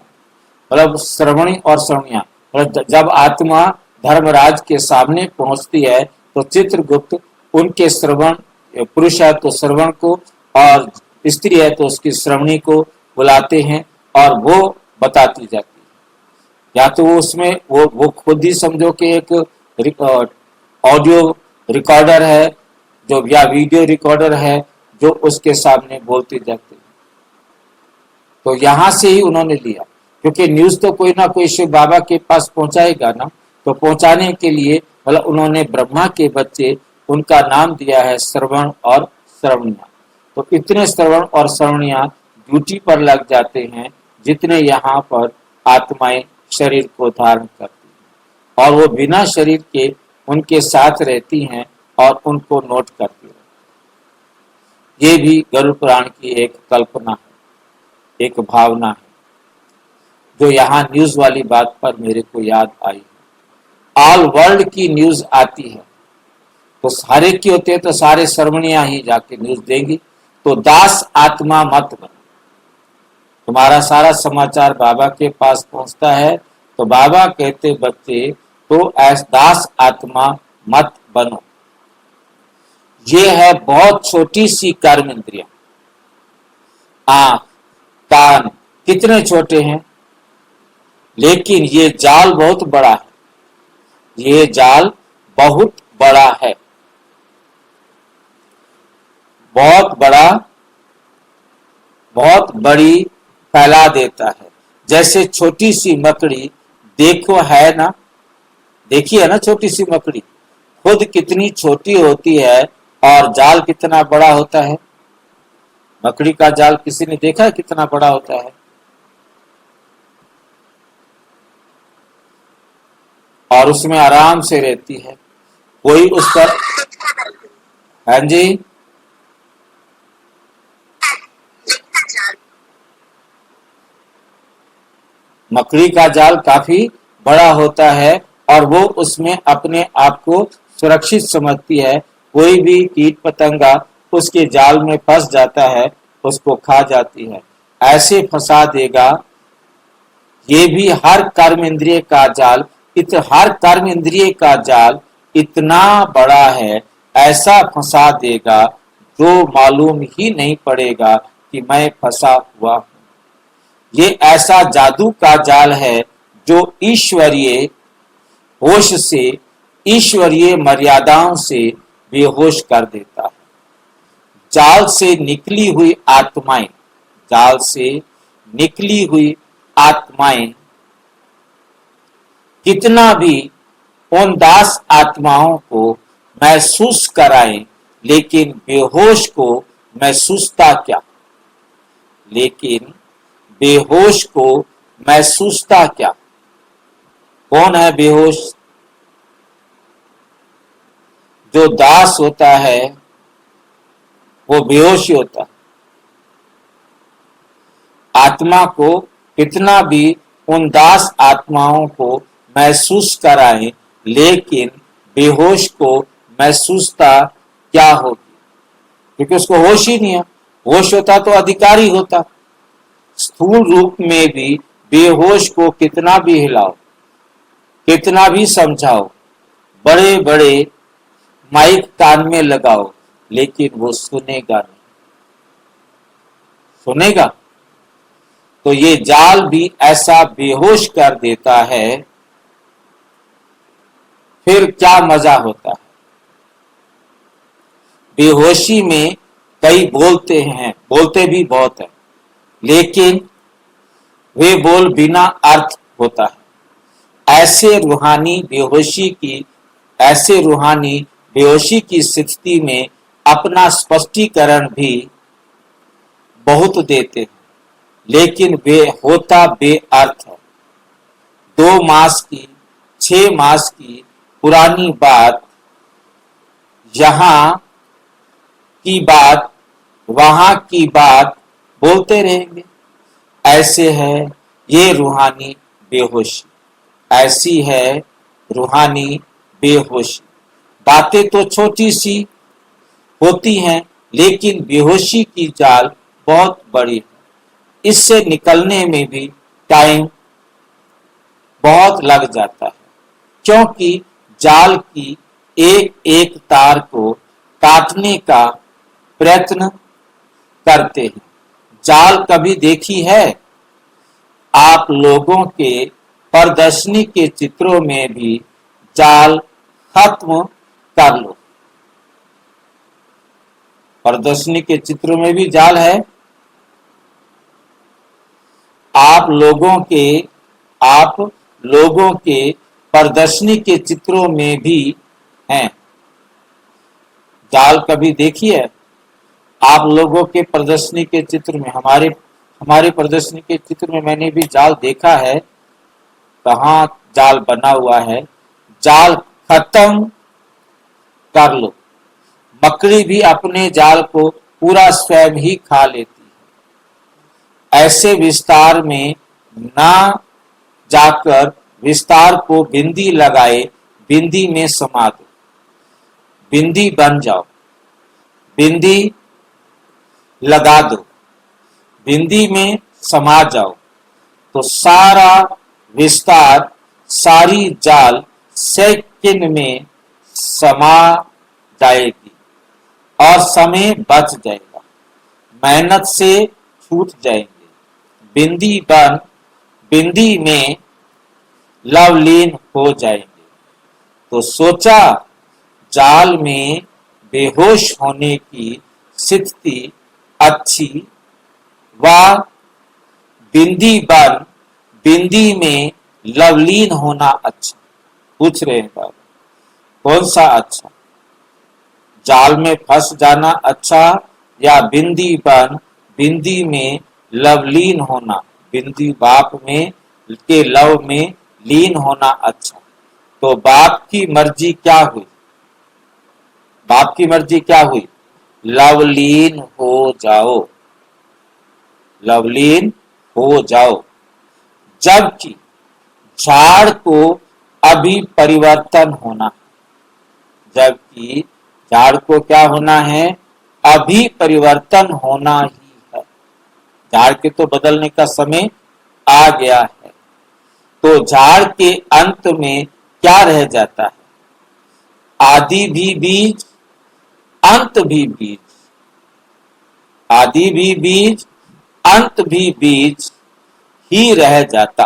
मतलब श्रवणी और श्रवणिया, मतलब जब आत्मा धर्मराज के सामने पहुंचती है तो चित्रगुप्त उनके श्रवण, पुरुष है तो श्रवण को और स्त्री है तो उसकी श्रवणी को बुलाते हैं और वो बताती जाती है। या तो वो उसमें वो खुद ही समझो कि एक ऑडियो रिकॉर्डर है जो, या वीडियो रिकॉर्डर है जो उसके सामने बोलती जाती है। तो यहां से ही उन्होंने लिया, क्योंकि न्यूज तो कोई ना कोई शिव बाबा के पास पहुंचाएगा ना, तो पहुंचाने के लिए मतलब उन्होंने ब्रह्मा के बच्चे, उनका नाम दिया है श्रवण और श्रवणिया। तो इतने श्रवण और श्रवणिया ड्यूटी पर लग जाते हैं जितने यहाँ पर आत्माएं शरीर को धारण करती हैं, और वो बिना शरीर के उनके साथ रहती हैं और उनको नोट करती रहती। ये भी गरुड़ पुराण की एक कल्पना है, एक भावना है, जो यहाँ न्यूज वाली बात पर मेरे को याद आई है। ऑल वर्ल्ड की न्यूज आती है तो सारे की होते हैं, तो सारे श्रवणिया ही जाके न्यूज देंगी। तो दास आत्मा मत बनो, तुम्हारा सारा समाचार बाबा के पास पहुंचता है तो बाबा कहते बच्चे तो ऐसा दास आत्मा मत बनो। ये है बहुत छोटी सी कर्म इंद्रिया, आंख कान कितने छोटे हैं, लेकिन ये जाल बहुत बड़ा है, ये जाल बहुत बड़ा है, बहुत बड़ा, बहुत बड़ी फैला देता है। जैसे छोटी सी मकड़ी देखो है ना, देखी है ना छोटी सी मकड़ी, खुद कितनी छोटी होती है और जाल कितना बड़ा होता है। मकड़ी का जाल किसी ने देखा है कितना बड़ा होता है? और उसमें आराम से रहती है, कोई उस पर। हाँ जी, मकड़ी का जाल काफी बड़ा होता है और वो उसमें अपने आप को सुरक्षित समझती है। कोई भी कीट पतंगा उसके जाल में फंस जाता है, उसको खा जाती है। ऐसे फंसा देगा। ये भी हर कर्म इंद्रिय का जाल, हर कर्म इंद्रिय का जाल इतना बड़ा है, ऐसा फंसा देगा जो मालूम ही नहीं पड़ेगा कि मैं फंसा हुआ हूं। ये ऐसा जादू का जाल है जो ईश्वरीय होश से, ईश्वरीय मर्यादाओं से बेहोश कर देता है। जाल से निकली हुई आत्माएं, जाल से निकली हुई आत्माएं कितना भी उन दास आत्माओं को महसूस कराएं, लेकिन बेहोश को महसूसता क्या? लेकिन बेहोश को महसूसता क्या? कौन है बेहोश? जो दास होता है वो बेहोश ही होता है। आत्मा को कितना भी उन दास आत्माओं को महसूस कराएं, लेकिन बेहोश को महसूसता क्या होगी? क्योंकि उसको होश ही नहीं है। होश होता तो अधिकारी होता। स्थूल रूप में भी बेहोश को कितना भी हिलाओ, कितना भी समझाओ, बड़े बड़े माइक कान में लगाओ, लेकिन वो सुनेगा नहीं। सुनेगा? तो ये जाल भी ऐसा बेहोश कर देता है, फिर क्या मजा होता है? बेहोशी में कई बोलते हैं, बोलते भी बहुत है, लेकिन वे बोल बिना अर्थ होता है। ऐसे रूहानी बेहोशी की स्थिति में अपना स्पष्टीकरण भी बहुत देते हैं, लेकिन वे होता बेअर्थ है। 2 मास की, 6 मास की पुरानी बात, यहाँ की बात, वहां की बात बोलते रहेंगे। ऐसे है ये रूहानी बेहोशी, ऐसी है रूहानी बेहोशी। बातें तो छोटी सी होती हैं, लेकिन बेहोशी की जाल बहुत बड़ी है। इससे निकलने में भी टाइम बहुत लग जाता है, क्योंकि जाल की एक एक तार को काटने का प्रयत्न करते हैं। जाल कभी देखी है? आप लोगों के प्रदर्शनी के चित्रों में भी जाल खत्म कर लो। प्रदर्शनी के चित्रों में भी जाल है। आप लोगों के प्रदर्शनी के चित्रों में भी हैं। जाल कभी देखी है? आप लोगों के प्रदर्शनी के चित्र में, हमारे प्रदर्शनी के चित्र में मैंने भी जाल देखा है। कहाँ जाल बना हुआ है? जाल खत्म कर लो। मकड़ी भी अपने जाल को पूरा स्वयं ही खा लेती है। ऐसे विस्तार में ना जाकर विस्तार को बिंदी लगाए, बिंदी में समा दो, बिंदी बन जाओ, बिंदी लगा दो, बिंदी में समा जाओ, तो सारा विस्तार, सारी जाल सेकंड में समा जाएगी और समय बच जाएगा, मेहनत से छूट जाएंगे। बिंदी में लवलीन हो जाएंगे। तो सोचा, जाल में बेहोश होने की स्थिति अच्छी, व बिंदी में लवलीन होना अच्छा। पूछ रहे हैं बाबा, कौन सा अच्छा? जाल में फंस जाना अच्छा या बिंदी में लवलीन होना, बिंदी बाप में के लव में लीन होना अच्छा? तो बाप की मर्जी क्या हुई? बाप की मर्जी क्या हुई? लवलीन हो जाओ, लवलीन हो जाओ। जबकि झाड़ को अभी परिवर्तन होना, जबकि झाड़ को क्या होना है? अभी परिवर्तन होना ही है। झाड़ के तो बदलने का समय आ गया है। तो झाड़ के अंत में क्या रह जाता है? आदि भी बीज, अंत भी बीज, आदि भी बीज, अंत भी बीज ही रह जाता।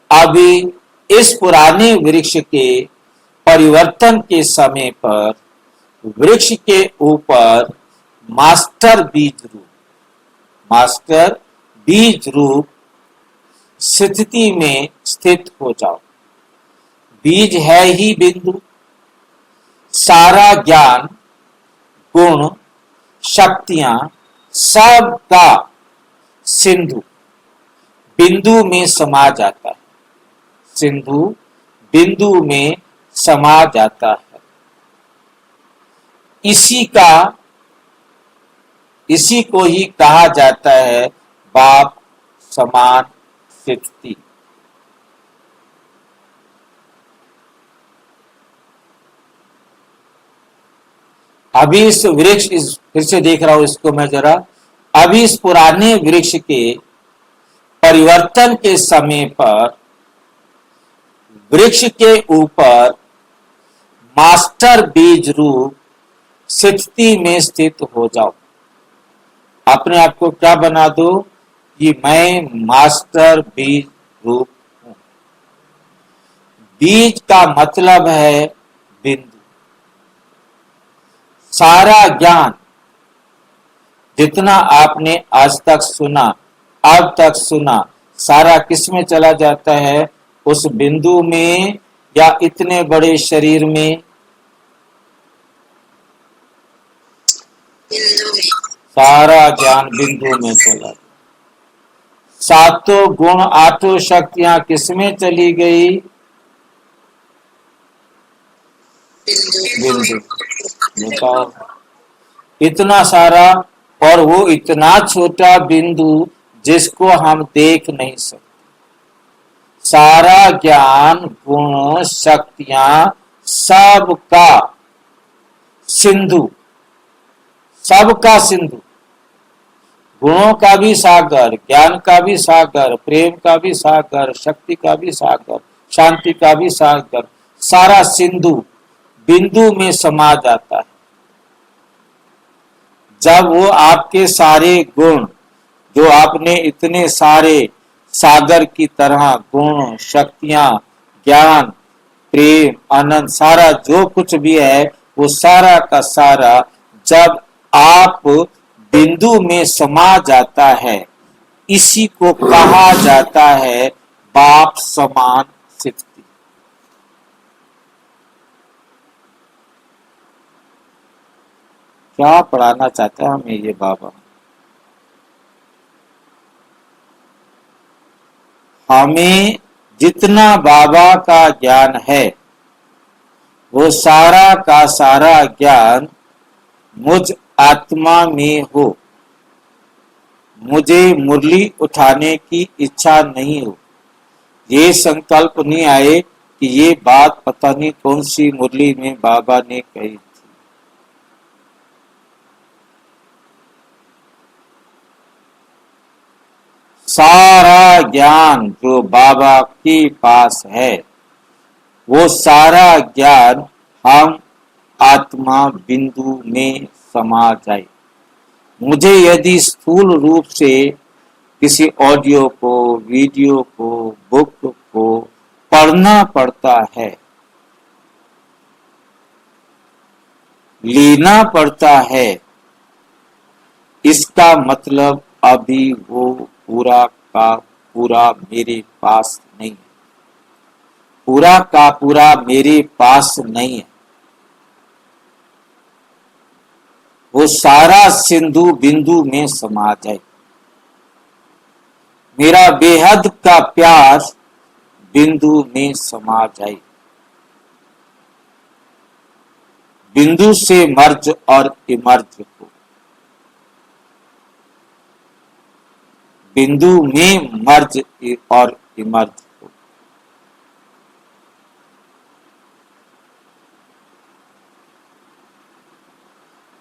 अभी इस पुराने वृक्ष के परिवर्तन के समय पर वृक्ष के ऊपर मास्टर बीज रूप स्थिति में स्थित हो जाओ। बीज है ही बिंदु, सारा ज्ञान, गुण, शक्तियां सब का सिंधु बिंदु में समा जाता है। सिंधु बिंदु में समा जाता है। इसी को ही कहा जाता है बाप समान स्थिति। अभी इस वृक्ष, फिर से देख रहा हूं इसको मैं जरा, अभी इस पुराने वृक्ष के परिवर्तन के समय पर वृक्ष के ऊपर मास्टर बीज रूप स्थिति में स्थित हो जाओ। अपने आप को क्या बना दो कि मैं मास्टर बीज रूप हूं। बीज का मतलब है बिंदु। सारा ज्ञान जितना आपने आज तक सुना, अब तक सुना, सारा किस में चला जाता है? उस बिंदु में या इतने बड़े शरीर में? बिंदु में। सारा ज्ञान बिंदु में चला। सातों गुण आठों शक्तियां किसमें चली गई? बिंदु। बताओ, इतना सारा, और वो इतना छोटा बिंदु जिसको हम देख नहीं सकते। सारा ज्ञान, गुण, शक्तियां सबका सिंधु, सबका सिंधु, गुणों का भी सागर, ज्ञान का भी सागर, प्रेम का भी सागर, शक्ति का भी सागर, शांति का भी सागर, सारा सिंधु बिंदु में समा जाता है। जब वो आपके सारे गुण, जो आपने इतने सारे सागर की तरह गुण, शक्तियां, ज्ञान, प्रेम, आनंद, सारा जो कुछ भी है, वो सारा का सारा जब आप बिंदु में समा जाता है, इसी को कहा जाता है बाप समान स्थिति। क्या पढ़ाना चाहता है हमें ये बाबा? हमें जितना बाबा का ज्ञान है, वो सारा का सारा ज्ञान मुझ आत्मा में हो। मुझे मुरली उठाने की इच्छा नहीं हो, ये संकल्प नहीं आए कि ये बात पता नहीं कौन सी मुरली में बाबा ने कही। सारा ज्ञान जो बाबा के पास है, वो सारा ज्ञान हम आत्मा बिंदु में समा जाए। मुझे यदि स्थूल रूप से किसी ऑडियो को, वीडियो को, बुक को पढ़ना पड़ता है, लेना पड़ता है, इसका मतलब अभी वो पूरा का पूरा मेरे पास नहीं है। पूरा का पूरा मेरे पास नहीं है, वो सारा सिंधु बिंदु में समा जाए। मेरा बेहद का प्यार बिंदु में समा जाए। बिंदु से मर्ज और इमर्ज हो, बिंदु में मर्ज और इमर्ज हो।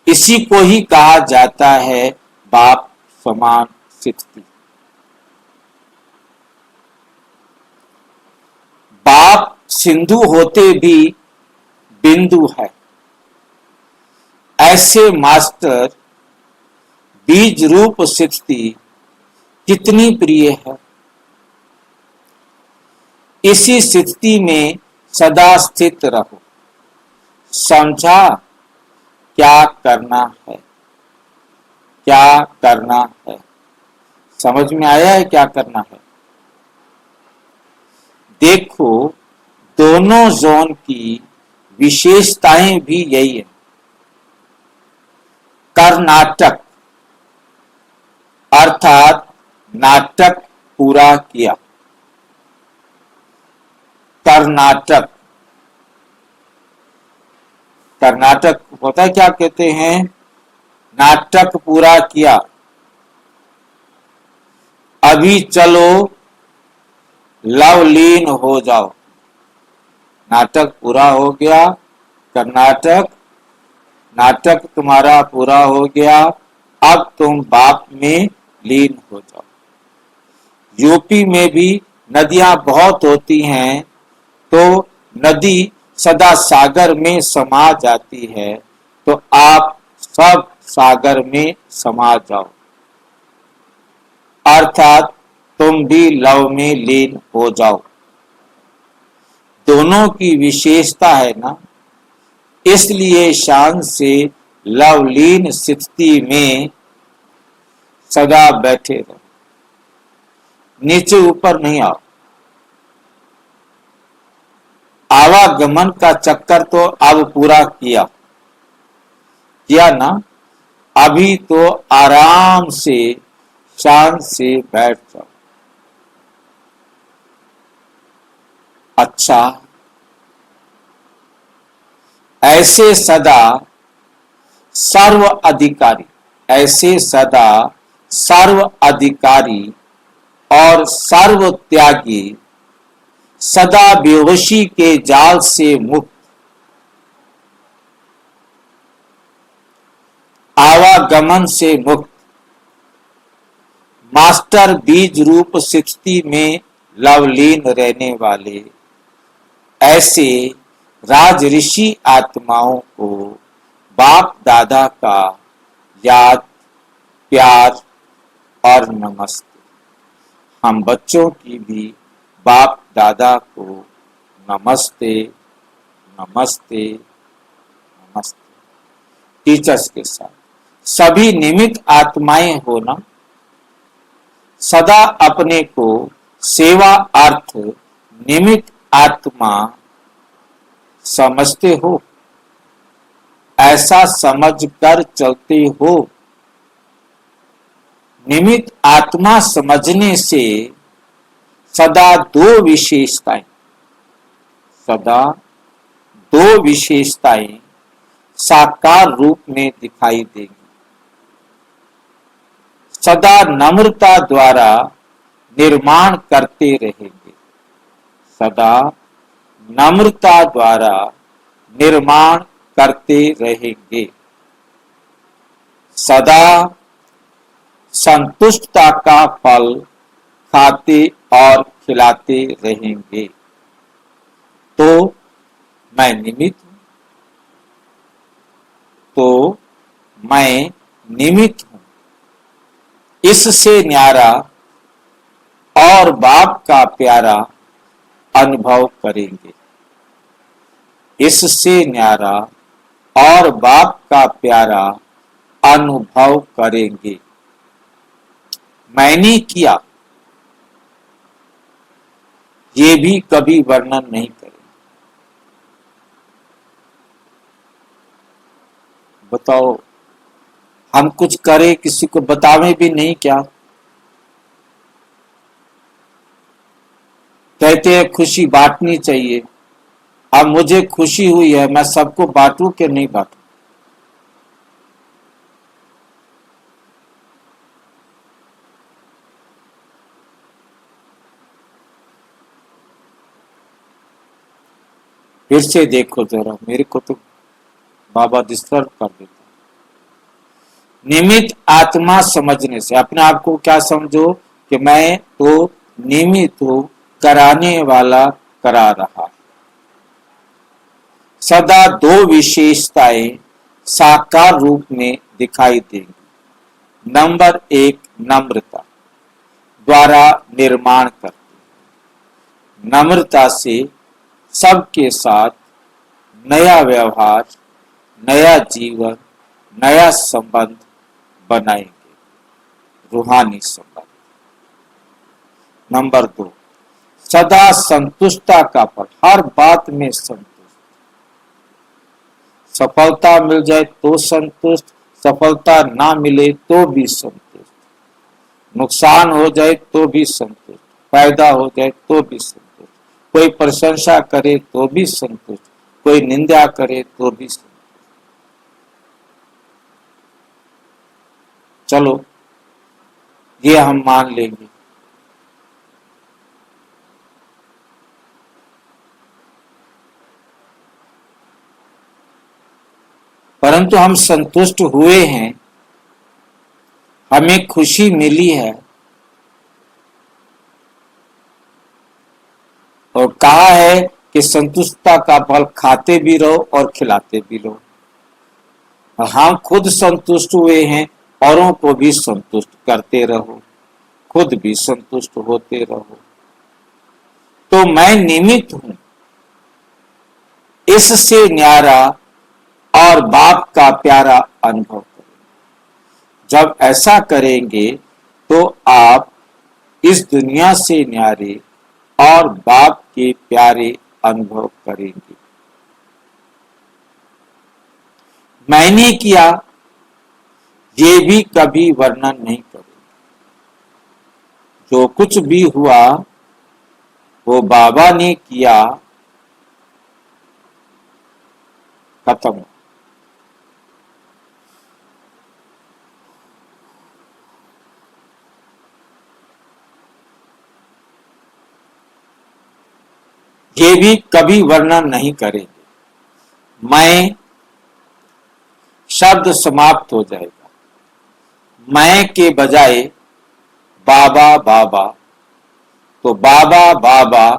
इसी को ही कहा जाता है बाप समान स्थिति। बाप सिंधु होते भी बिंदु है। ऐसे मास्टर बीज रूप स्थिति कितनी प्रिय है। इसी स्थिति में सदा स्थित रहो। समझा क्या करना है, क्या करना है। समझ में आया है क्या करना है। देखो दोनों जोन की विशेषताएं भी यही है। कर्नाटक अर्थात नाटक पूरा किया। कर्नाटक, कर्नाटक होता है क्या कहते हैं, नाटक पूरा किया। अभी चलो लवलीन हो जाओ। नाटक पूरा हो गया। कर्नाटक, नाटक तुम्हारा पूरा हो गया। अब तुम बाप में लीन हो जाओ। यूपी में भी नदियां बहुत होती हैं, तो नदी सदा सागर में समा जाती है, तो आप सब सागर में समा जाओ। अर्थात तुम भी लव में लीन हो जाओ। दोनों की विशेषता है ना, इसलिए शान से लवलीन स्थिति में सदा बैठे रहो। नीचे ऊपर नहीं आओ। आवागमन का चक्कर तो अब पूरा किया ना, अभी तो आराम से शान से बैठ जाओ। अच्छा, ऐसे सदा सर्व अधिकारी, ऐसे सदा सर्व अधिकारी और सर्व त्यागी, सदा बेहोशी के जाल से मुक्त, आवागमन से मुक्त, मास्टर बीज रूप स्थिति में लवलीन रहने वाले ऐसे राज ऋषि आत्माओं को बाप दादा का याद, प्यार और नमस्ते। हम बच्चों की भी बाप दादा को नमस्ते नमस्ते नमस्ते। टीचर्स के साथ सभी निमित्त आत्माएं हो ना, सदा अपने को सेवा अर्थ निमित्त आत्मा समझते हो, ऐसा समझ कर चलते हो। निमित्त आत्मा समझने से सदा दो विशेषताएं, सदा दो विशेषताएं साकार रूप में दिखाई देंगी। सदा नम्रता द्वारा निर्माण करते रहेंगे, सदा नम्रता द्वारा निर्माण करते रहेंगे। सदा संतुष्टता का फल खाते और खिलाते रहेंगे। तो मैं निमित्त हूं, तो मैं निमित्त हूं। इससे न्यारा और बाप का प्यारा अनुभव करेंगे। इससे न्यारा और बाप का प्यारा अनुभव करेंगे। मैंने किया, ये भी कभी वर्णन नहीं करें। बताओ, हम कुछ करें किसी को बतावे भी नहीं क्या? कहते हैं खुशी बांटनी चाहिए। अब मुझे खुशी हुई है, मैं सबको बांटूं कि नहीं बांटूं? फिर से देखो जरा, मेरे को तो बाबा डिस्टर्ब कर देता। निमित्त आत्मा समझने से अपने आप को क्या समझो कि मैं तो निमित्त हूं, कराने वाला करा रहा है। सदा दो विशेषताएं साकार रूप में दिखाई देंगी। नंबर एक, नम्रता द्वारा निर्माण करते। नम्रता से सबके साथ नया व्यवहार, नया जीवन, नया संबंध बनाएंगे, रूहानी संबंध। नंबर दो, सदा संतुष्टता का फल, हर बात में संतुष्ट। सफलता मिल जाए तो संतुष्ट, सफलता ना मिले तो भी संतुष्ट, नुकसान हो जाए तो भी संतुष्ट, फायदा हो जाए तो भी संतुष्ट, कोई प्रशंसा करे तो भी संतुष्ट, कोई निंदा करे तो भी संतुष्ट। चलो ये हम मान लेंगे। परंतु हम संतुष्ट हुए हैं, हमें खुशी मिली है, और कहा है कि संतुष्टता का फल खाते भी रहो और खिलाते भी रहो। हम खुद संतुष्ट हुए हैं, औरों को भी संतुष्ट करते रहो, खुद भी संतुष्ट होते रहो। तो मैं निमित्त हूं, इससे न्यारा और बाप का प्यारा अनुभव करें। जब ऐसा करेंगे तो आप इस दुनिया से न्यारे और बाप के प्यारे अनुभव करेंगे। मैंने किया, ये भी कभी वर्णन नहीं करेंगे। जो कुछ भी हुआ वो बाबा ने किया, खत्म। ये भी कभी वर्णन नहीं करेंगे। मैं शब्द समाप्त हो जाएगा। मैं के बजाय बाबा बाबा, तो बाबा बाबा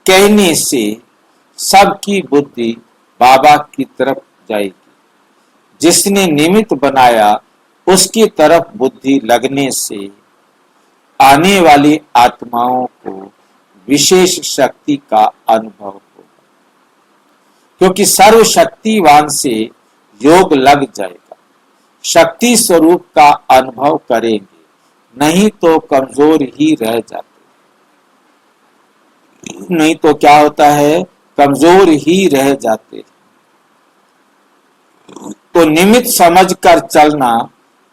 कहने से सबकी बुद्धि बाबा की तरफ जाएगी। जिसने निमित्त बनाया उसकी तरफ बुद्धि लगने से आने वाली आत्माओं को विशेष शक्ति का अनुभव होगा, क्योंकि सर्वशक्तिवान से योग लग जाएगा। शक्ति स्वरूप का अनुभव करेंगे, नहीं तो कमजोर ही रह जाते। नहीं तो क्या होता है, कमजोर ही रह जाते। तो निमित्त समझकर चलना,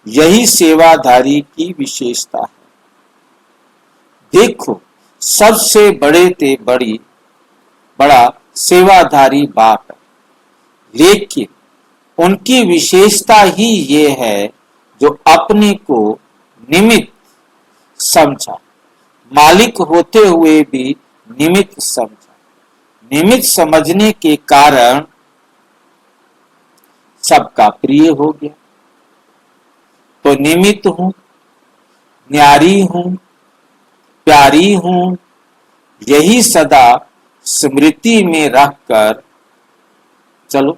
यही सेवाधारी की विशेषता है। देखो, सबसे बड़ा सेवाधारी बाप है, लेकिन उनकी विशेषता ही ये है जो अपने को निमित्त समझा, मालिक होते हुए भी निमित्त समझा। निमित्त समझने के कारण सबका प्रिय हो गया। तो निमित्त हूं, न्यारी हूं, प्यारी हूं, यही सदा स्मृति में रखकर चलो।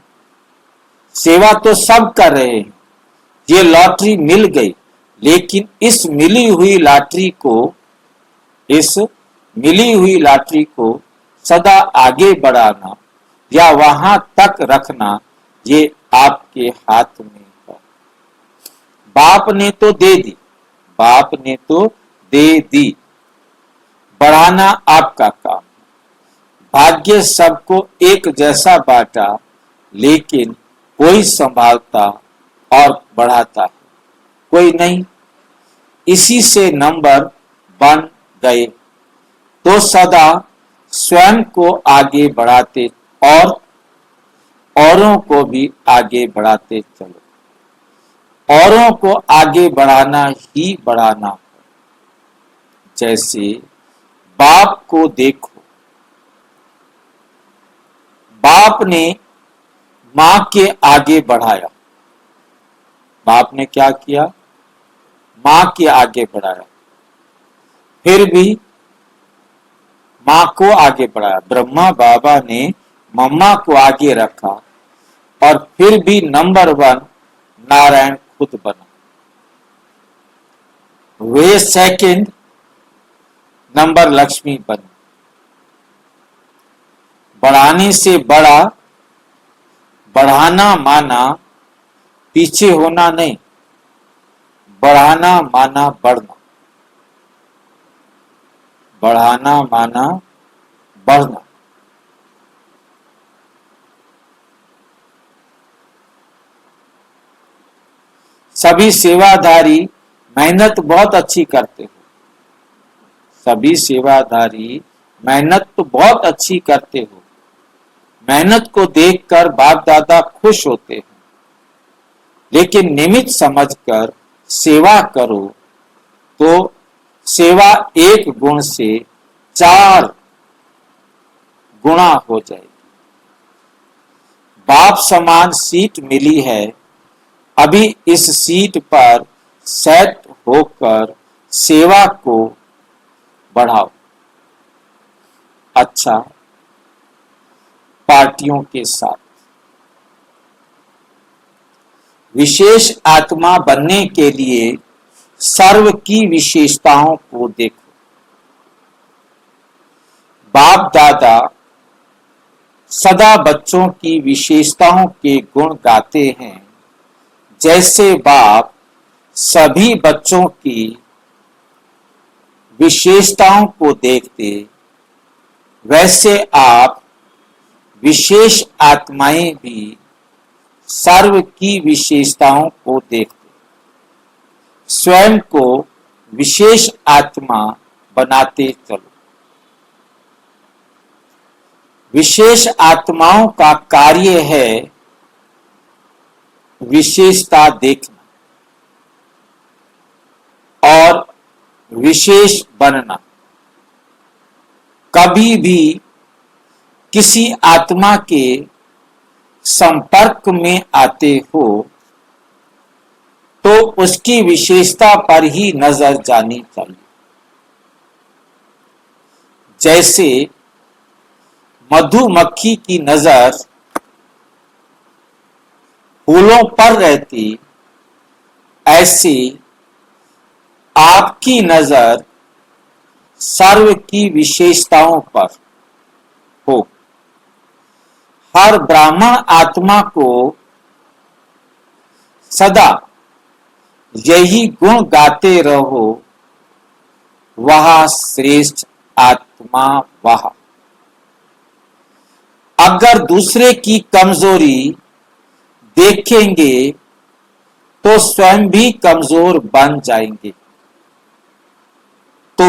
सेवा तो सब कर रहे हैं, ये लॉटरी मिल गई, लेकिन इस मिली हुई लॉटरी को सदा आगे बढ़ाना या वहां तक रखना, ये आपके हाथ में है। बाप ने तो दे दी, बढ़ाना आपका काम। भाग्य सबको एक जैसा बांटा, लेकिन कोई संभालता और बढ़ाता है, कोई नहीं। इसी से नंबर बन गए तो सदा स्वयं को आगे बढ़ाते और औरों को भी आगे बढ़ाते चलो। औरों को आगे बढ़ाना ही बढ़ाना। जैसे बाप को देखो, बाप ने मां के आगे बढ़ाया। बाप ने क्या किया? मां के आगे बढ़ाया, फिर भी मां को आगे बढ़ाया। ब्रह्मा बाबा ने मम्मा को आगे रखा और फिर भी नंबर 1 नारायण खुद बना। वे सेकंड नंबर लक्ष्मी बनी। बढ़ाने से बड़ा, बढ़ाना माना पीछे होना नहीं, बढ़ाना माना बढ़ना, बढ़ाना माना बढ़ना। सभी सेवाधारी मेहनत बहुत अच्छी करते हो। सभी सेवाधारी मेहनत तो बहुत अच्छी करते हो। मेहनत को देखकर बाप दादा खुश होते हैं, लेकिन निमित्त समझकर सेवा करो तो सेवा 1 गुण से 4 गुणा हो जाएगी। बाप समान सीट मिली है, अभी इस सीट पर सेट होकर सेवा को बढ़ाओ। अच्छा, पार्टियों के साथ विशेष आत्मा बनने के लिए सर्व की विशेषताओं को देखो। बाप दादा सदा बच्चों की विशेषताओं के गुण गाते हैं। जैसे बाप सभी बच्चों की विशेषताओं को देखते, वैसे आप विशेष आत्माएं भी सर्व की विशेषताओं को देखते, स्वयं को विशेष आत्मा बनाते चलो। विशेष आत्माओं का कार्य है विशेषता देखना और विशेष बनना। कभी भी किसी आत्मा के संपर्क में आते हो तो उसकी विशेषता पर ही नजर जानी चाहिए। जैसे मधुमक्खी की नजर फूलों पर रहती, ऐसी आपकी नजर सर्व की विशेषताओं पर हो। हर ब्राह्मण आत्मा को सदा यही गुण गाते रहो, वह श्रेष्ठ आत्मा वह। अगर दूसरे की कमजोरी देखेंगे तो स्वयं भी कमजोर बन जाएंगे। तो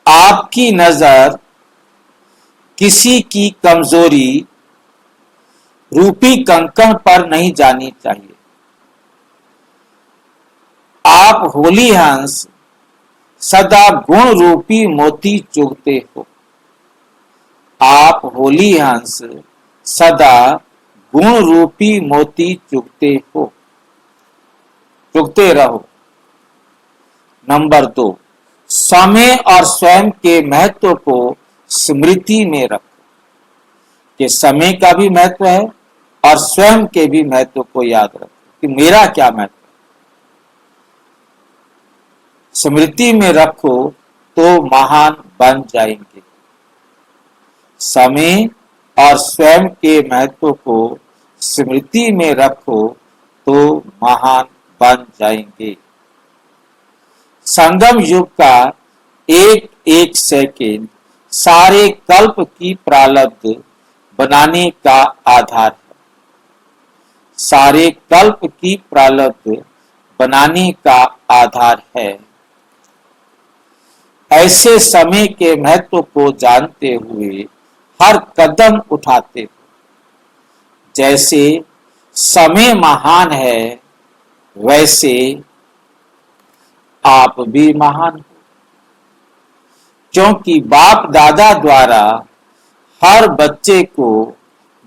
आपकी नजर किसी की कमजोरी रूपी कंकण पर नहीं जानी चाहिए। आप होली हंस सदा गुण रूपी मोती चुगते हो। आप होली हंस सदा गुण रूपी मोती चुगते हो, चुगते रहो। नंबर 2, समय और स्वयं के महत्व को स्मृति में रखो कि समय का भी महत्व है और स्वयं के भी महत्व को याद रखो कि मेरा क्या महत्व है। स्मृति में रखो तो महान बन जाएंगे। समय और स्वयं के महत्व को स्मृति में रखो तो महान बन जाएंगे। संगम युग का एक एक सेकंड सारे कल्प की प्रारब्ध बनाने का आधार है। सारे कल्प की प्रारब्ध बनाने का आधार है। ऐसे समय के महत्व को जानते हुए हर कदम उठाते हो। जैसे समय महान है, वैसे आप भी महान हो, क्योंकि बाप दादा द्वारा हर बच्चे को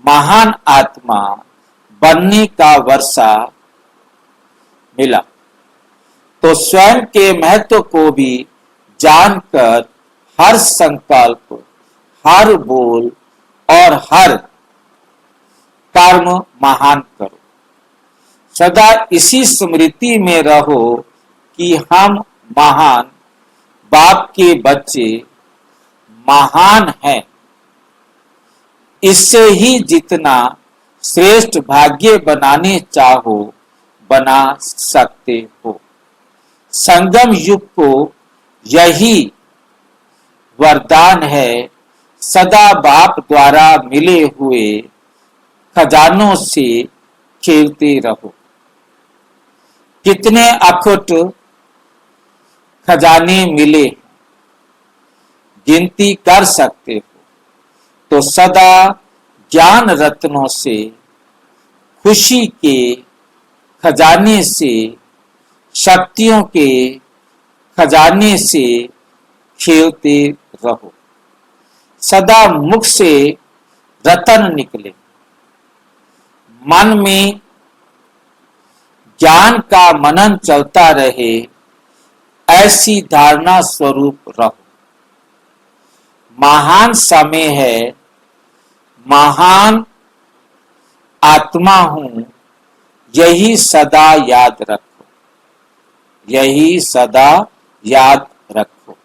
महान आत्मा बनने का वर्षा मिला, तो स्वयं के महत्व को भी जानकर हर संकल्प, हर बोल और हर कर्म महान करो। सदा इसी स्मृति में रहो कि हम महान बाप के बच्चे महान हैं। इससे ही जितना श्रेष्ठ भाग्य बनाने चाहो बना सकते हो। संगम युग को यही वरदान है, सदा बाप द्वारा मिले हुए खजानों से खेलते रहो। कितने अखुट खजाने मिले गिनती कर सकते हो, तो सदा ज्ञान रत्नों से, खुशी के खजाने से, शक्तियों के खजाने से खेलते रहो। सदा मुख से रतन निकले। मन में ज्ञान का मनन चलता रहे, ऐसी धारणा स्वरूप रहो। महान समय है, महान आत्मा हूं, यही सदा याद रखो। यही सदा याद रखो।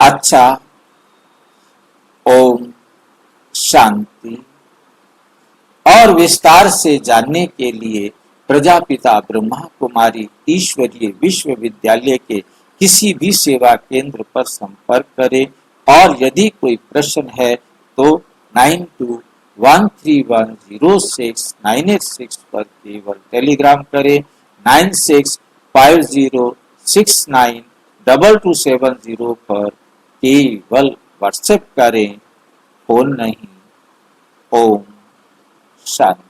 अच्छा, ओम शांति। और विस्तार से जानने के लिए प्रजापिता ब्रह्मा कुमारी ईश्वरीय विश्वविद्यालय के किसी भी सेवा केंद्र पर संपर्क करें। और यदि कोई प्रश्न है तो 9213106986 पर केवल टेलीग्राम करें। 9650692270 पर केवल व्हाट्सएप करें, फोन नहीं। ओम शांति।